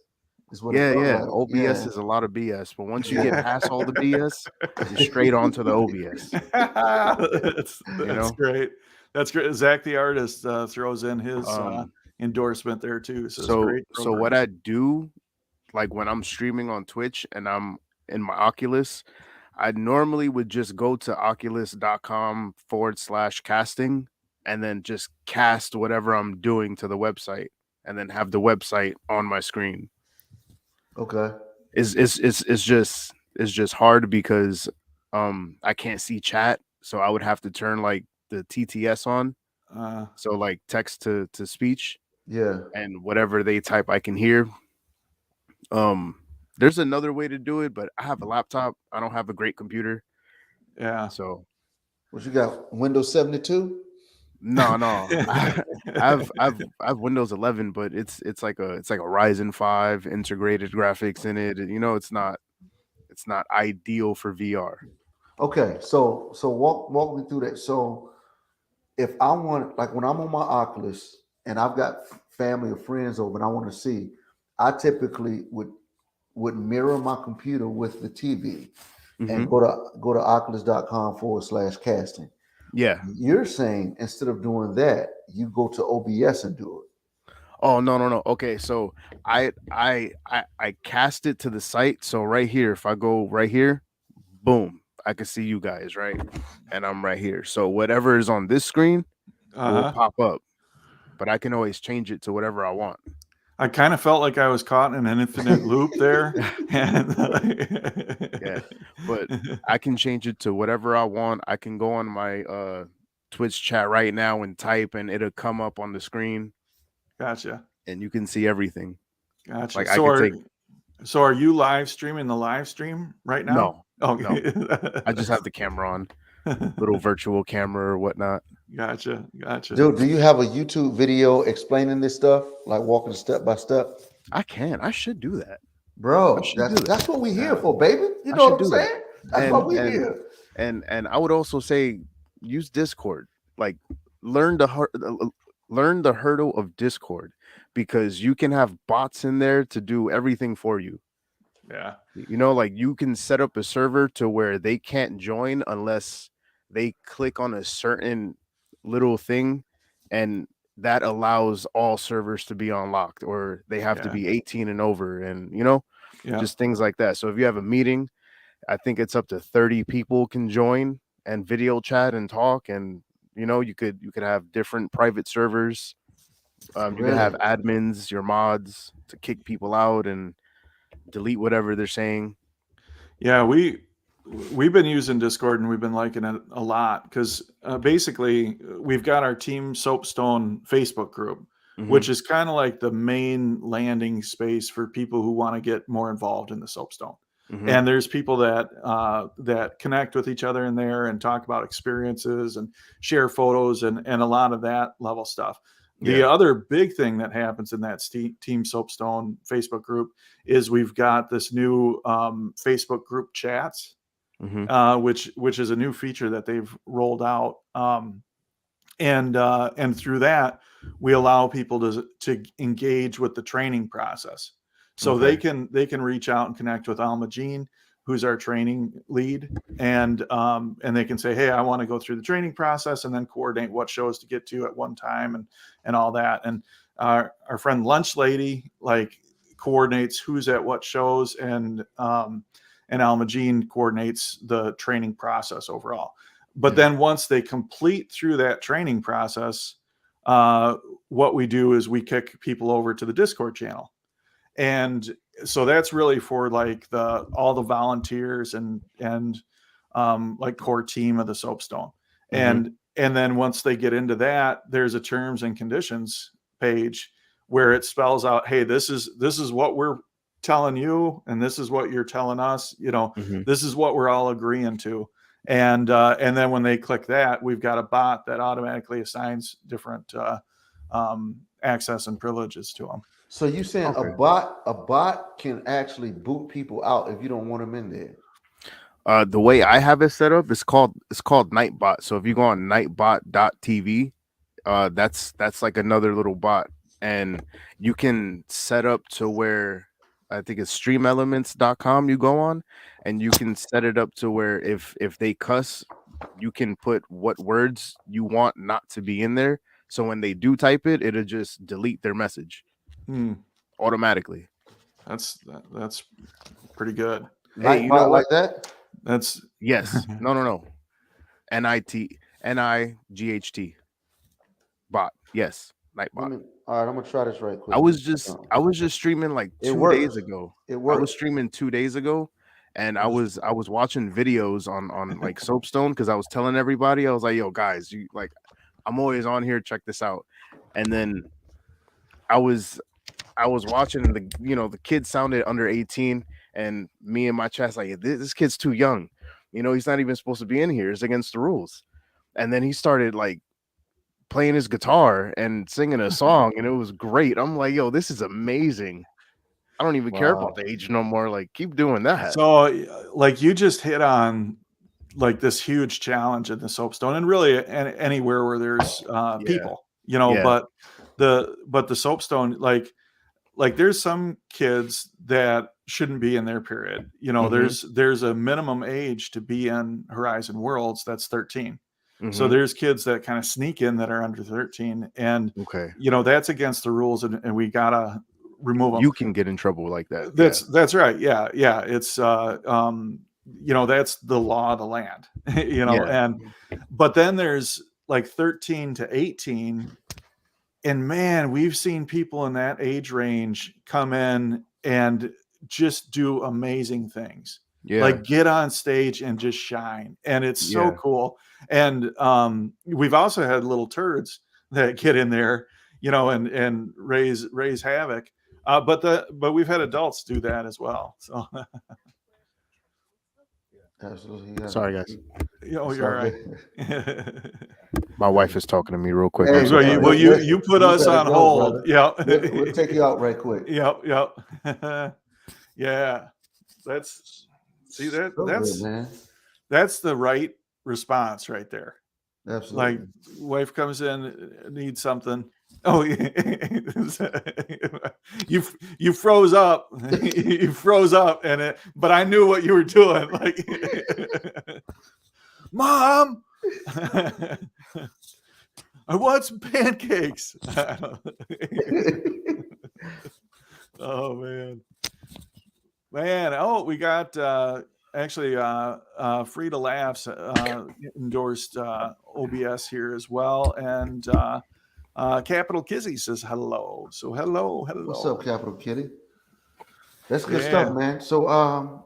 Like. OBS is a lot of BS, but once you get past all the BS, you're straight onto the OBS. That's great. That's great. Zach the artist throws in his endorsement there too. So what I do, like when I'm streaming on Twitch and I'm in my Oculus, I normally would just go to oculus.com/casting and then just cast whatever I'm doing to the website and then have the website on my screen. Okay. It's just hard because I can't see chat, so I would have to turn like the TTS on. So like text to speech. Yeah. And whatever they type I can hear. There's another way to do it, but I have a laptop. I don't have a great computer. Yeah. So what you got? Windows 72? No. I have Windows 11, but it's like a Ryzen 5 integrated graphics in it. It's not ideal for VR. Okay, so walk me through that. So if I want, like when I'm on my Oculus and I've got family or friends over and I want to see, I typically would mirror my computer with the TV and go to oculus.com/casting. Yeah. You're saying instead of doing that, you go to OBS and do it. Oh, no. Okay, so I cast it to the site. So right here, if I go right here, boom, I can see you guys, right? And I'm right here. So whatever is on this screen will pop up. But I can always change it to whatever I want. I kind of felt like I was caught in an infinite loop there. Yeah, but I can change it to whatever I want. I can go on my Twitch chat right now and type, and it'll come up on the screen. Gotcha. And you can see everything. Gotcha. Like so are you live streaming the live stream right now? No. Okay. No. I just have the camera on, little virtual camera or whatnot. Gotcha. Dude, do you have a YouTube video explaining this stuff, like walking step by step? I can. I should do that, bro. That's what we're here for, baby. You know what I'm saying? That's what we're here. And I would also say use Discord. Like learn the hurdle of Discord, because you can have bots in there to do everything for you. Yeah. Like you can set up a server to where they can't join unless they click on a certain little thing, and that allows all servers to be unlocked, or they have to be 18 and over, and just things like that. So if you have a meeting, I think it's up to 30 people can join and video chat and talk, and you could have different private servers. You can have admins, your mods, to kick people out and delete whatever they're saying. Yeah, we've been using Discord, and we've been liking it a lot because basically we've got our Team Soapstone Facebook group, which is kind of like the main landing space for people who want to get more involved in the Soapstone. And there's people that connect with each other in there and talk about experiences and share photos and a lot of that level stuff. The other big thing that happens in that Team Soapstone Facebook group is we've got this new Facebook group chats, which is a new feature that they've rolled out. And through that, we allow people to engage with the training process. So they can reach out and connect with Alma Jean, who's our training lead, and they can say, hey, I want to go through the training process, and then coordinate what shows to get to at one time and all that. And our friend Lunch Lady coordinates who's at what shows, and Alma Jean coordinates the training process overall. But then once they complete through that training process, what we do is we kick people over to the Discord channel. And so that's really for all the volunteers and core team of the Soapstone. And then once they get into that, there's a terms and conditions page where it spells out, hey, this is what we're telling you, and this is what you're telling us, this is what we're all agreeing to. And then when they click that, we've got a bot that automatically assigns different access and privileges to them. So you saying a bot can actually boot people out if you don't want them in there? The way I have it set up, it's called Nightbot. So if you go on nightbot.tv, that's like another little bot, and you can set up to where I think it's streamelements.com you go on, and you can set it up to where if they cuss, you can put what words you want not to be in there. So when they do type it, it'll just delete their message automatically. That's pretty good. Hey, like that? That's yes. No. NIGHT bot. Yes. Nightbot. All right, I'm gonna try this right quick. I was just streaming like 2 days ago. It worked. I was streaming 2 days ago, and I was watching videos on like Soapstone, because I was telling everybody, I was like, yo guys, I'm always on here, check this out. And then I was watching the kid sounded under 18, and me and my chat's like, this kid's too young. He's not even supposed to be in here. It's against the rules. And then he started playing his guitar and singing a song, and it was great. I'm like, yo, this is amazing. I don't even care about the age no more. Keep doing that. So you just hit on this huge challenge in the Soapstone, and really anywhere where there's people, but the Soapstone, there's some kids that shouldn't be in their period. There's a minimum age to be in Horizon Worlds that's 13. So there's kids that kind of sneak in that are under 13, and that's against the rules, and we gotta remove them. You can get in trouble like that. That's right. Yeah. It's that's the law of the land. But then there's 13 to 18, and man, we've seen people in that age range come in and just do amazing things. Get on stage and just shine, and it's so cool. And we've also had little turds that get in there, and raise havoc. But we've had adults do that as well. So absolutely. Yeah. Sorry, guys. You're all right. My wife is talking to me real quick. Hey, you put us on hold. Yeah, we'll take you out right quick. Yep. Yeah. That's the right response right there. Absolutely. Wife comes in, needs something. Oh, you froze up. You froze up, but I knew what you were doing. Mom, I want some pancakes. Oh man. Oh, we got actually Frida Laughs endorsed OBS here as well, and Capital Kizzy says hello. So hello. What's up, Capital Kitty? That's good Yeah. stuff, man. So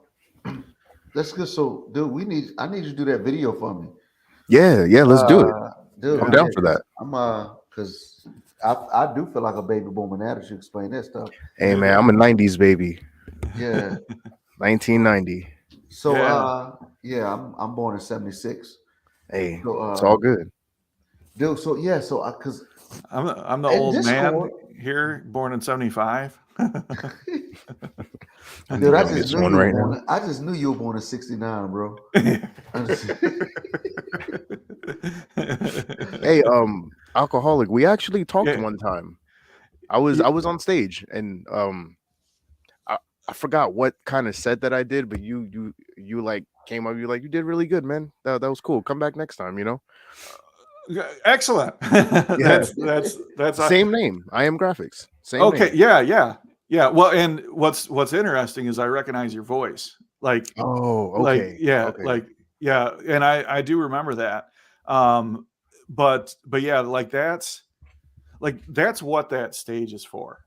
that's good. So, dude, I need you to do that video for me. Yeah, let's do it. Dude, I'm down for that. I'm because I do feel like a baby boomer now that you explain that stuff. Hey man, I'm a 90s baby. Yeah. 1990. So I'm born in 76. Hey, So, it's all good. Dude, so yeah, so because I'm the in old man Discord- here, born in 75. Dude, I youngest just knew one you were right born. now. I just knew you were born in '69, bro. Hey, alcoholic. We actually talked Yeah. one time. I was on stage and I forgot what kind of set that I did, but you like came up. You like you did really good, man. That was cool. Come back next time. You know. Excellent. Yeah. That's Same name. I am graphics. Same. okay. Name. Yeah. Well, and what's interesting is I recognize your voice. Like, Oh, okay. like, yeah, Okay. like, yeah, and I do remember that. But yeah, like that's what that stage is for.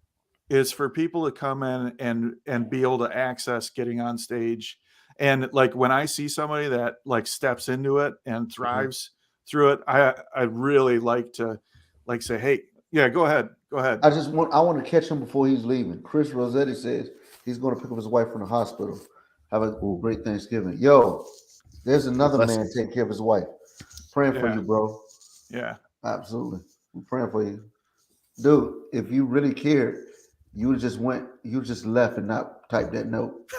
Is for people to come in and be able to access getting on stage. And like when I see somebody that like steps into it and thrives through it, I really like to like say, hey, yeah, go ahead. I want to catch him before he's leaving. Chris Rossetti says he's going to pick up his wife from the hospital. Have a great Thanksgiving. Yo, there's another man taking care of his wife. Praying for you, bro. Yeah. Absolutely. I'm praying for you. Dude, if you really cared, you just left and not typed that note.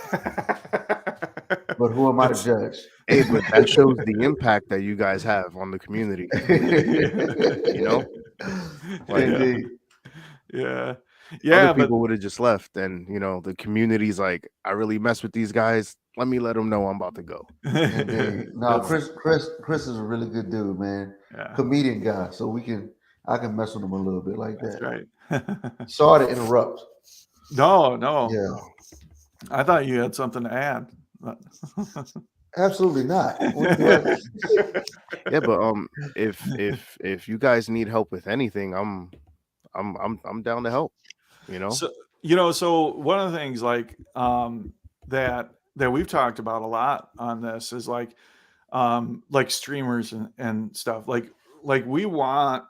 But who am I to judge? Hey, but that shows the impact that you guys have on the community. You know? Like, Indeed. Yeah. Other But people would have just left, and you know, the community's like, I really mess with these guys. Let me let them know I'm about to go. Indeed. No, Chris is a really good dude, man. Yeah. Comedian guy. So I can mess with him a little bit like That's that. right. Sorry to interrupt. No. Yeah. I thought you had something to add. Absolutely not. Yeah, but if you guys need help with anything, I'm down to help. You know. So one of the things like that we've talked about a lot on this is like streamers and stuff. Like we want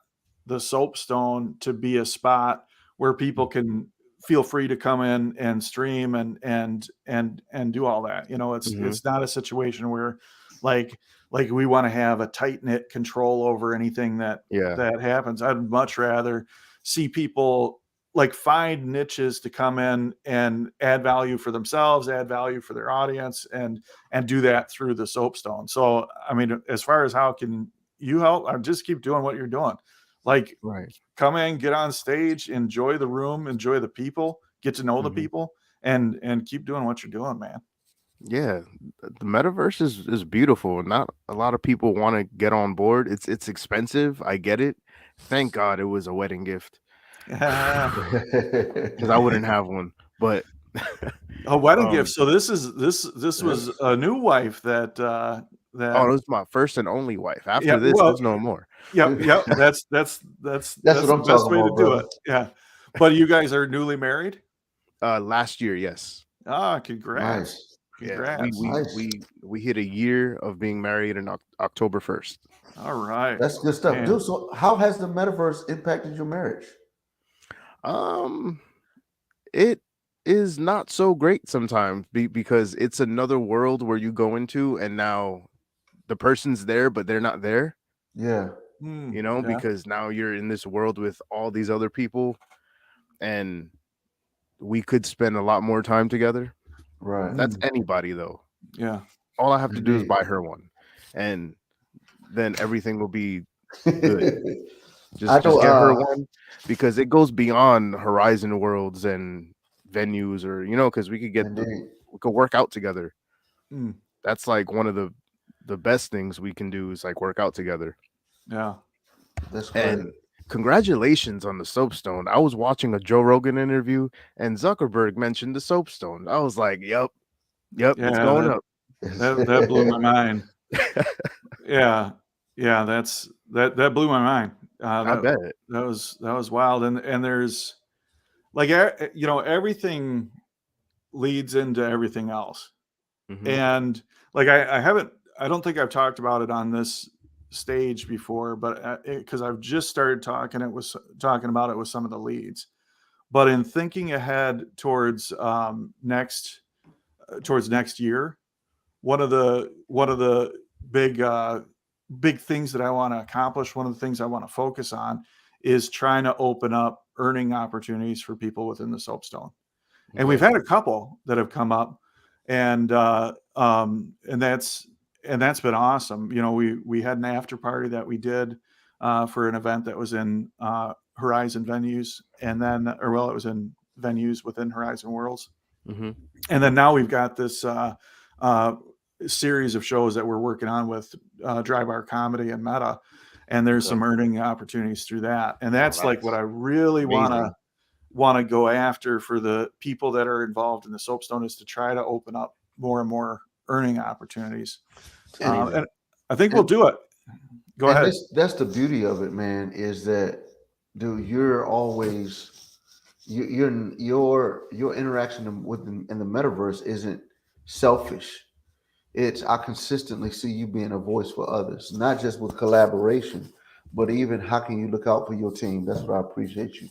the Soapstone to be a spot where people can feel free to come in and stream and do all that. You know, it's not a situation where like we want to have a tight knit control over anything that happens. I'd much rather see people like find niches to come in and add value for themselves, add value for their audience, and do that through the Soapstone. So, I mean, as far as how can you help, I just keep doing what you're doing. Like, come in, get on stage, enjoy the room, enjoy the people, get to know the people, and keep doing what you're doing, man. Yeah, the metaverse is beautiful. Not a lot of people want to get on board. It's expensive. I get it. Thank God it was a wedding gift. Because I wouldn't have one. But a wedding gift. So this was a new wife that oh, it was my first and only wife. After this, there's no more. Yep. That's what the best way to do it. Yeah. But you guys are newly married? Last year, yes. Ah, congrats. Nice. Congrats. Yeah, we hit a year of being married in October 1st. All right. That's good stuff. Man. Dude, so how has the metaverse impacted your marriage? It is not so great sometimes because it's another world where you go into and now the person's there but they're not there. Yeah. You know, because now you're in this world with all these other people and we could spend a lot more time together. Right. That's anybody though. Yeah. All I have to do is buy her one and then everything will be good. Just get her one because it goes beyond Horizon Worlds and venues or, you know, because we could we could work out together. That's like one of the the best things we can do is like work out together. Yeah. That's great. And congratulations on the soapstone. I was watching a Joe Rogan interview and Zuckerberg mentioned the soapstone. I was like, yep, Yeah, it's going up. That blew my mind. Yeah. That blew my mind. I bet. That was wild. And there's like, everything leads into everything else. Mhm. And like, I don't think I've talked about it on this stage before, but because I've just started talking about it with some of the leads. But in thinking ahead towards next year, one of the big things that I want to accomplish, one of the things I want to focus on, is trying to open up earning opportunities for people within the soapstone. And we've had a couple that have come up, and that's been awesome. You know, we had an after party that we did for an event that was in Horizon venues, and then, it was in venues within Horizon Worlds. Mm-hmm. And then now we've got this series of shows that we're working on with Dry Bar Comedy and Meta, and there's some earning opportunities through that. And that's like what I really want to go after for the people that are involved in the soapstone, is to try to open up more and more earning opportunities. And I think we'll do it. Go ahead. That's the beauty of it, man, is that, dude, you're always your interaction in the metaverse isn't selfish. It's, I consistently see you being a voice for others, not just with collaboration, but even how can you look out for your team. That's what I appreciate you.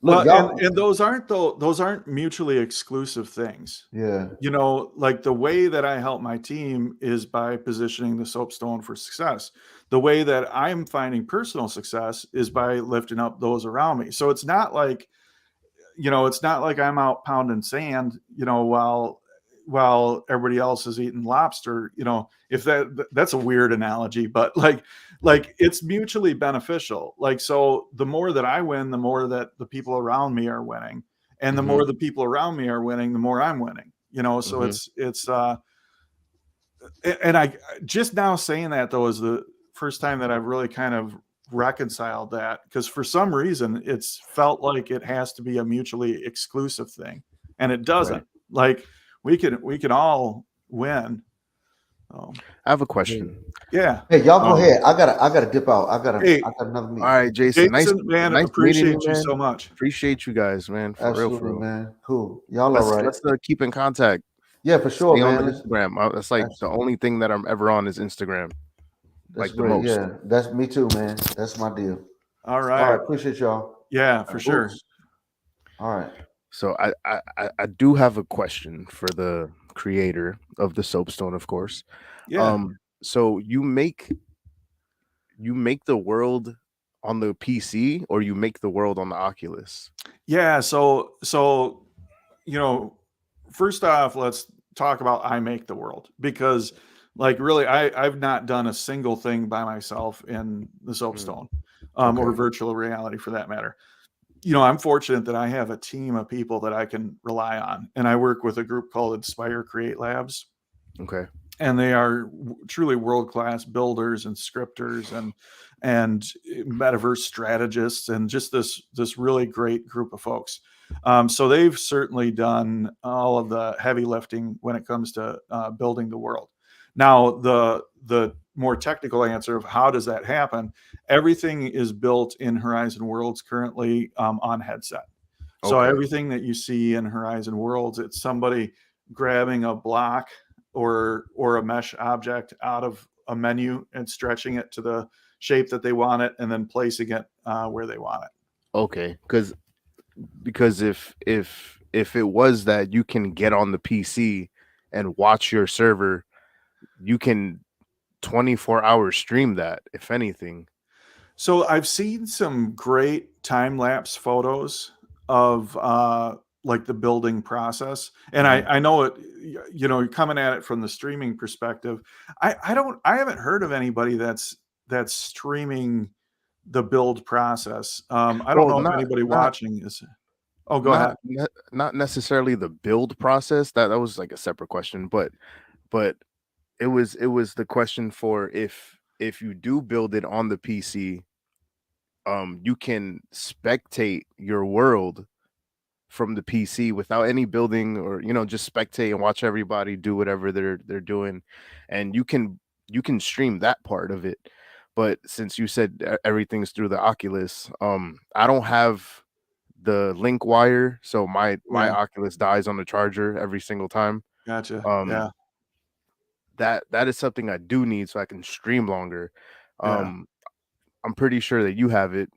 Look, and those aren't mutually exclusive things. Yeah. You know, like the way that I help my team is by positioning the soapstone for success. The way that I'm finding personal success is by lifting up those around me. So it's not like, I'm out pounding sand, while everybody else is eating lobster. If that's a weird analogy, but like it's mutually beneficial. Like, so the more that I win, the more that the people around me are winning, and the more the people around me are winning, the more I'm winning. So it's and I just now saying that, though, is the first time that I've really kind of reconciled that, because for some reason it's felt like it has to be a mutually exclusive thing, and it doesn't. Right. Like, we can all win. I have a question. Yeah. Hey, y'all go ahead. I gotta dip out. I got another meeting. All right, Jason. Nice appreciate meeting, you man. so much. Appreciate you guys, man. For Absolutely, real. man. Cool. Y'all Let's, all right? Let's keep in contact. Yeah, for sure, Stay man. on Instagram. That's like the only thing that I'm ever on is Instagram. That's like great. The most. Yeah, that's me too, man. That's my deal. All right. All right. Appreciate y'all. Yeah, for sure. Oops. All right. So I do have a question for the creator of the soapstone, of course. Yeah. So you make the world on the PC, or you make the world on the Oculus? Yeah. So first off, let's talk about I make the world, because like really I've not done a single thing by myself in the soapstone, or virtual reality for that matter. I'm fortunate that I have a team of people that I can rely on, and I work with a group called Inspire Create Labs. Okay. And they are truly world-class builders and scripters and metaverse strategists, and just this really great group of folks. So they've certainly done all of the heavy lifting when it comes to building the world. Now, the more technical answer of how does that happen, everything is built in Horizon Worlds currently on headset. So everything that you see in Horizon Worlds, it's somebody grabbing a block or a mesh object out of a menu and stretching it to the shape that they want it, and then placing it where they want it. Okay, because if it was that you can get on the PC and watch your server, you can 24-hour stream that, if anything. So I've seen some great time-lapse photos of like the building process, and I know it, you're coming at it from the streaming perspective. I haven't heard of anybody that's streaming the build process. I don't know if anybody watching is. Oh, go ahead. Not necessarily the build process. That was like a separate question, but It was the question for if you do build it on the PC, you can spectate your world from the PC without any building, or just spectate and watch everybody do whatever they're doing, and you can stream that part of it. But since you said everything's through the Oculus, I don't have the link wire, so my Yeah. Oculus dies on the charger every single time. Gotcha. Um, Yeah. that is something I do need so I can stream longer. Yeah. I'm pretty sure that you have it.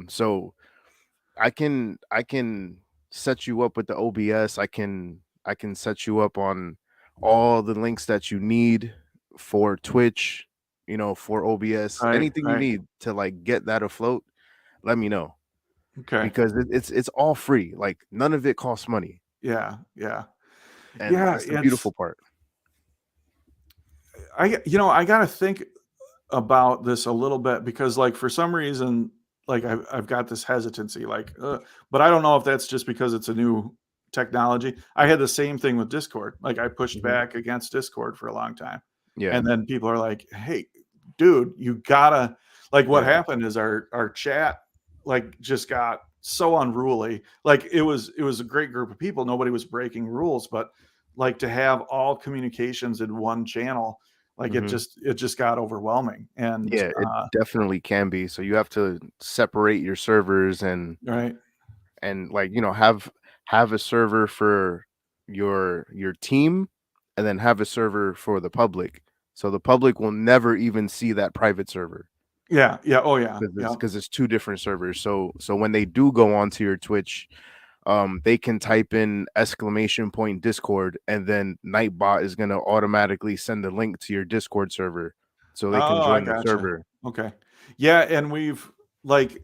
So I can set you up with the OBS. I can set you up on all the links that you need for Twitch, for OBS, Right. anything you Right. need to like get that afloat. Let me know, Okay. because it's all free. Like none of it costs money, Yeah. Yeah. and Yeah. that's the beautiful part. I got to think about this a little bit, because like for some reason, like I've got this hesitancy, like, but I don't know if that's just because it's a new technology. I had the same thing with Discord. Like I pushed Mhm. back against Discord for a long time. Yeah, And then people are like, hey, dude, you gotta, like, what Yeah. happened is our chat like just got so unruly. Like it was a great group of people. Nobody was breaking rules, but like to have all communications in one channel, like Mhm. it just got overwhelming. And yeah, it definitely can be. So you have to separate your servers and right. like have a server for your team, and then have a server for the public, so the public will never even see that private server, Yeah. Yeah. Oh yeah. Yeah. because it's two different servers. So when they do go onto your Twitch, they can type in !Discord, and then Nightbot is going to automatically send a link to your Discord server, so they can Oh, I join the gotcha. server. Okay. Yeah. And we've like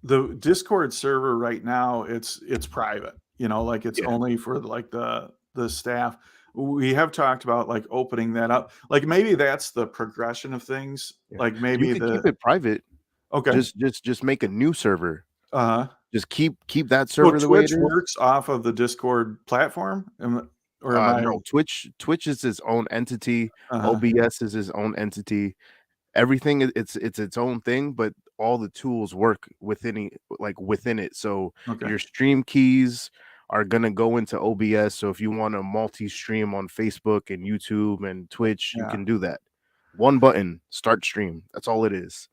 the Discord server right now, it's private, like it's Yeah, only for like the staff. We have talked about like opening that up. Like maybe that's the progression of things. yeah. Like You maybe could keep it private. okay. Just make a new server. Uh-huh. Just keep that So server the way it Twitch is. works off of the Discord platform? Or am I No, Twitch is its own entity. uh-huh. OBS is its own entity. Everything it's its own thing, but all the tools work within it. So Okay. your stream keys are gonna go into OBS. So if you want to multi-stream on Facebook and YouTube and Twitch, you Yeah. can do that. One button, start stream. That's all it is.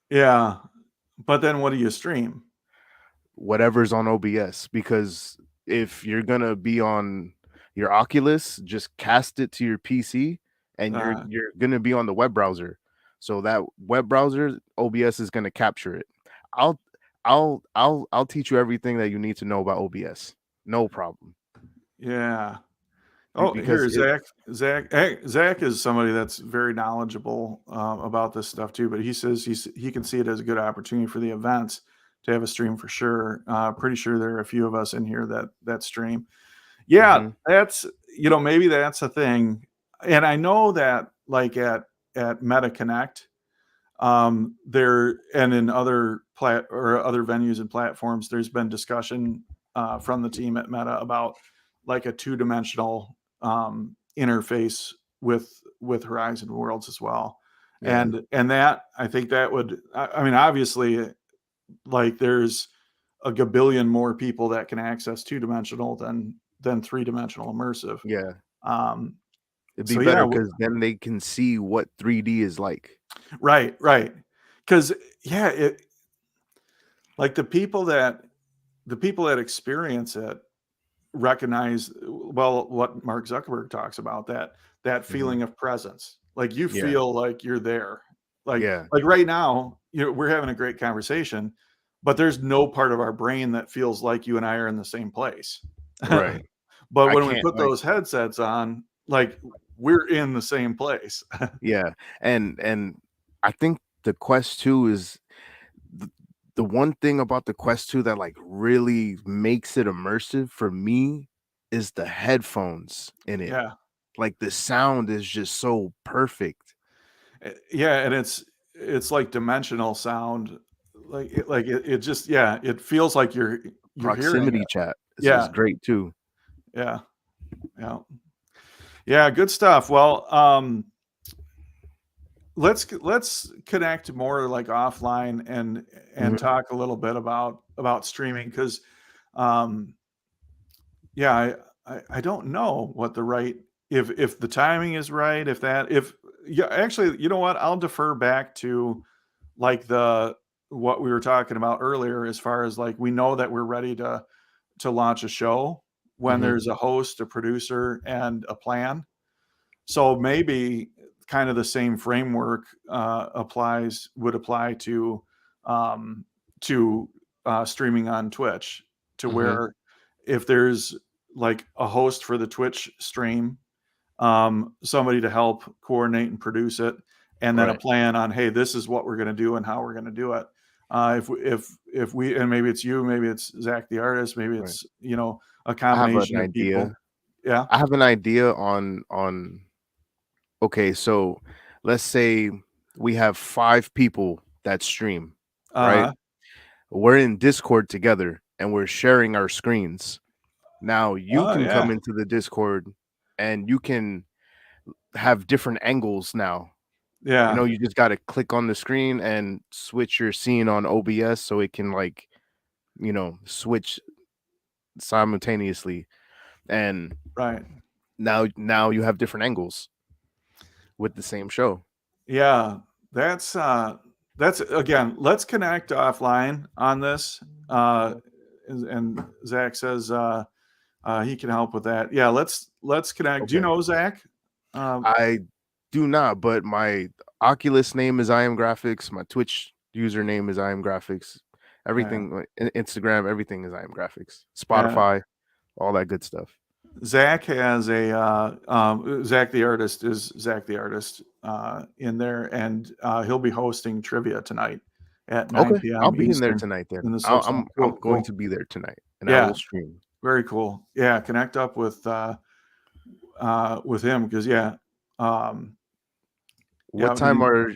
Yeah. But then what do you stream? Whatever's on OBS, because if you're gonna be on your Oculus, just cast it to your PC, and you're gonna be on the web browser. So that web browser, OBS is gonna capture it. I'll teach you everything that you need to know about OBS. No problem. Yeah. Oh, Because here, Zach is somebody that's very knowledgeable about this stuff too. But he says he can see it as a good opportunity for the events to have a stream for sure. Pretty sure there are a few of us in here that stream. Yeah, Mhm. that's maybe that's a thing. And I know that like at Meta Connect, there and in other other venues and platforms, there's been discussion from the team at Meta about like a two-dimensional interface with Horizon Worlds as well. Yeah. And that I think that would I mean obviously like there's a gabillion more people that can access two-dimensional than three-dimensional immersive. Yeah. Um, It'd be so better yeah, because then they can see what 3D is like. right. Because yeah, it like the people that experience it recognize well what Mark Zuckerberg talks about, that feeling of presence. Like you Yeah. feel like you're there. Yeah. Like right now, we're having a great conversation, but there's no part of our brain that feels like you and I are in the same place. Right. But I when we can't put those headsets on, like we're in the same place. Yeah. And I think the Quest 2 is the one thing about the Quest 2 that like really makes it immersive for me is the headphones in it. Yeah. Like the sound is just so perfect. Yeah, and it's like dimensional sound. It just it feels like you're hearing Proximity it. chat is Yeah. great too. Yeah. Yeah. Yeah, good stuff. Well, let's connect more like offline and Mhm. talk a little bit about streaming because yeah, I don't know what the right if the timing is right, if yeah, actually, you know what? I'll defer back to like the what we were talking about earlier as far as like we know that we're ready to launch a show when Mhm. there's a host, a producer, and a plan. So maybe kind of the same framework would apply um, to streaming on Twitch, to Mhm. where if there's like a host for the Twitch stream, somebody to help coordinate and produce it, and then a Right. plan on, hey, this is what we're going to do and how we're going to do it. If we and maybe it's you, maybe it's Zach the artist, maybe Right. it's a I have an combination of people. idea. Yeah. I have an idea on okay, so let's say we have 5 people that stream, right? Uh We're in Discord together and we're sharing our screens. Now you oh can come yeah, into the Discord and you can have different angles now. yeah, You just got to click on the screen and switch your scene on OBS so it can like, switch simultaneously. And right. now you have different angles with the same show. Yeah, that's again. Let's connect offline on this. And Zach says he can help with that. Yeah, let's connect. Do you Okay. know Zach? Um, I do not, but my Oculus name is I am graphics. My Twitch username is I am graphics. yeah, Everything, Instagram, everything is I am graphics. yeah. Spotify, all that good stuff. Zach has a Zach the artist is Zach the artist in there, and he'll be hosting trivia tonight at Okay, 9 I'll p.m. be in there Eastern tonight in then. the I'll, subsonic. I'm Cool, going cool. to be there tonight, and I Yeah, will stream. very cool. Yeah, connect up with him because What I time mean,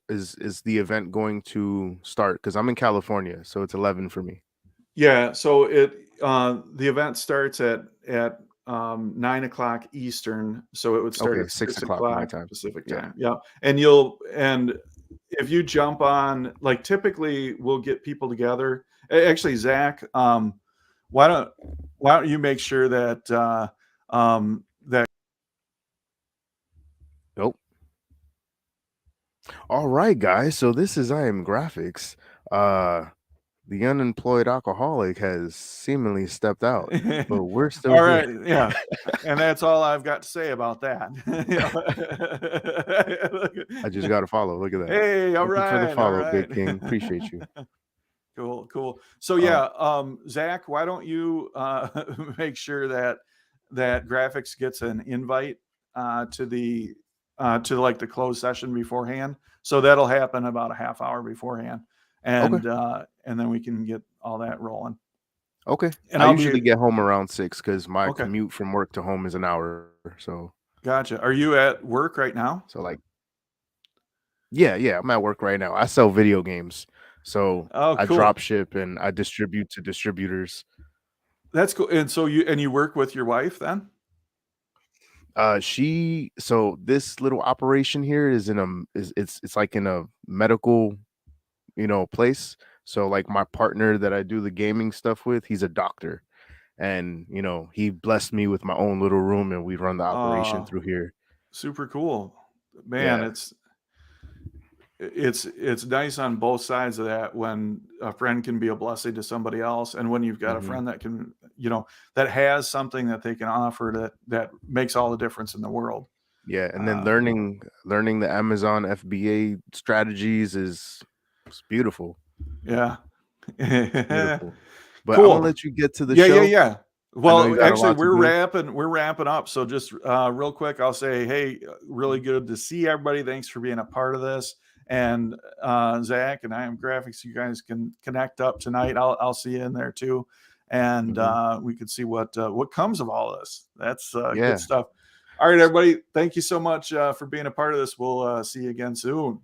is the event going to start? Because I'm in California, so it's 11 for me. yeah. So the event starts at 9 o'clock Eastern, so it would start Okay, at 6 6 o'clock my o'clock time. Pacific Yeah. time. Yeah, and if you jump on, like typically we'll get people together. Actually, Zach, why don't you make sure that that Nope. All right, guys. So this is I am graphics. The unemployed alcoholic has seemingly stepped out, but we're still all here. right, yeah. And that's all I've got to say about that. I just got to follow. Look at that. Hey, Thank you for the all follow, right. Big King. Appreciate you. Cool, cool. So Um, yeah, Zach, why don't you make sure that graphics gets an invite to the like the closed session beforehand. So that'll happen about a half hour beforehand, okay. and then we can get all that rolling. Okay. And I I'll be usually get home around 6 because my okay. commute from work to home is an hour. Gotcha. Are you at work right now? So like, yeah, I'm at work right now. I sell video games. So Oh, I cool. drop ship and I distribute to distributors. That's cool. And so you work with your wife then? So this little operation here is in a it's like in a medical, place. So like my partner that I do the gaming stuff with, he's a doctor. And he blessed me with my own little room and we run the operation Oh, through here. super cool. Man, Yeah. it's nice on both sides of that when a friend can be a blessing to somebody else, and when you've got a Hmm. friend that can, that has something that they can offer that makes all the difference in the world. Yeah, and then Uh, learning the Amazon FBA strategies is it's beautiful. yeah. Beautiful. But I'm gonna Cool. let you get to the Yeah, yeah, show. yeah. I know you Well, got a actually, lot to do. we're wrapping up. So just real quick, I'll say, hey, really good to see everybody. Thanks for being a part of this. And Zach and I am graphics. You guys can connect up tonight. I'll see you in there too, and Mhm. we can see what comes of all this. That's good Yeah. stuff. All right, everybody. Thank you so much for being a part of this. We'll see you again soon.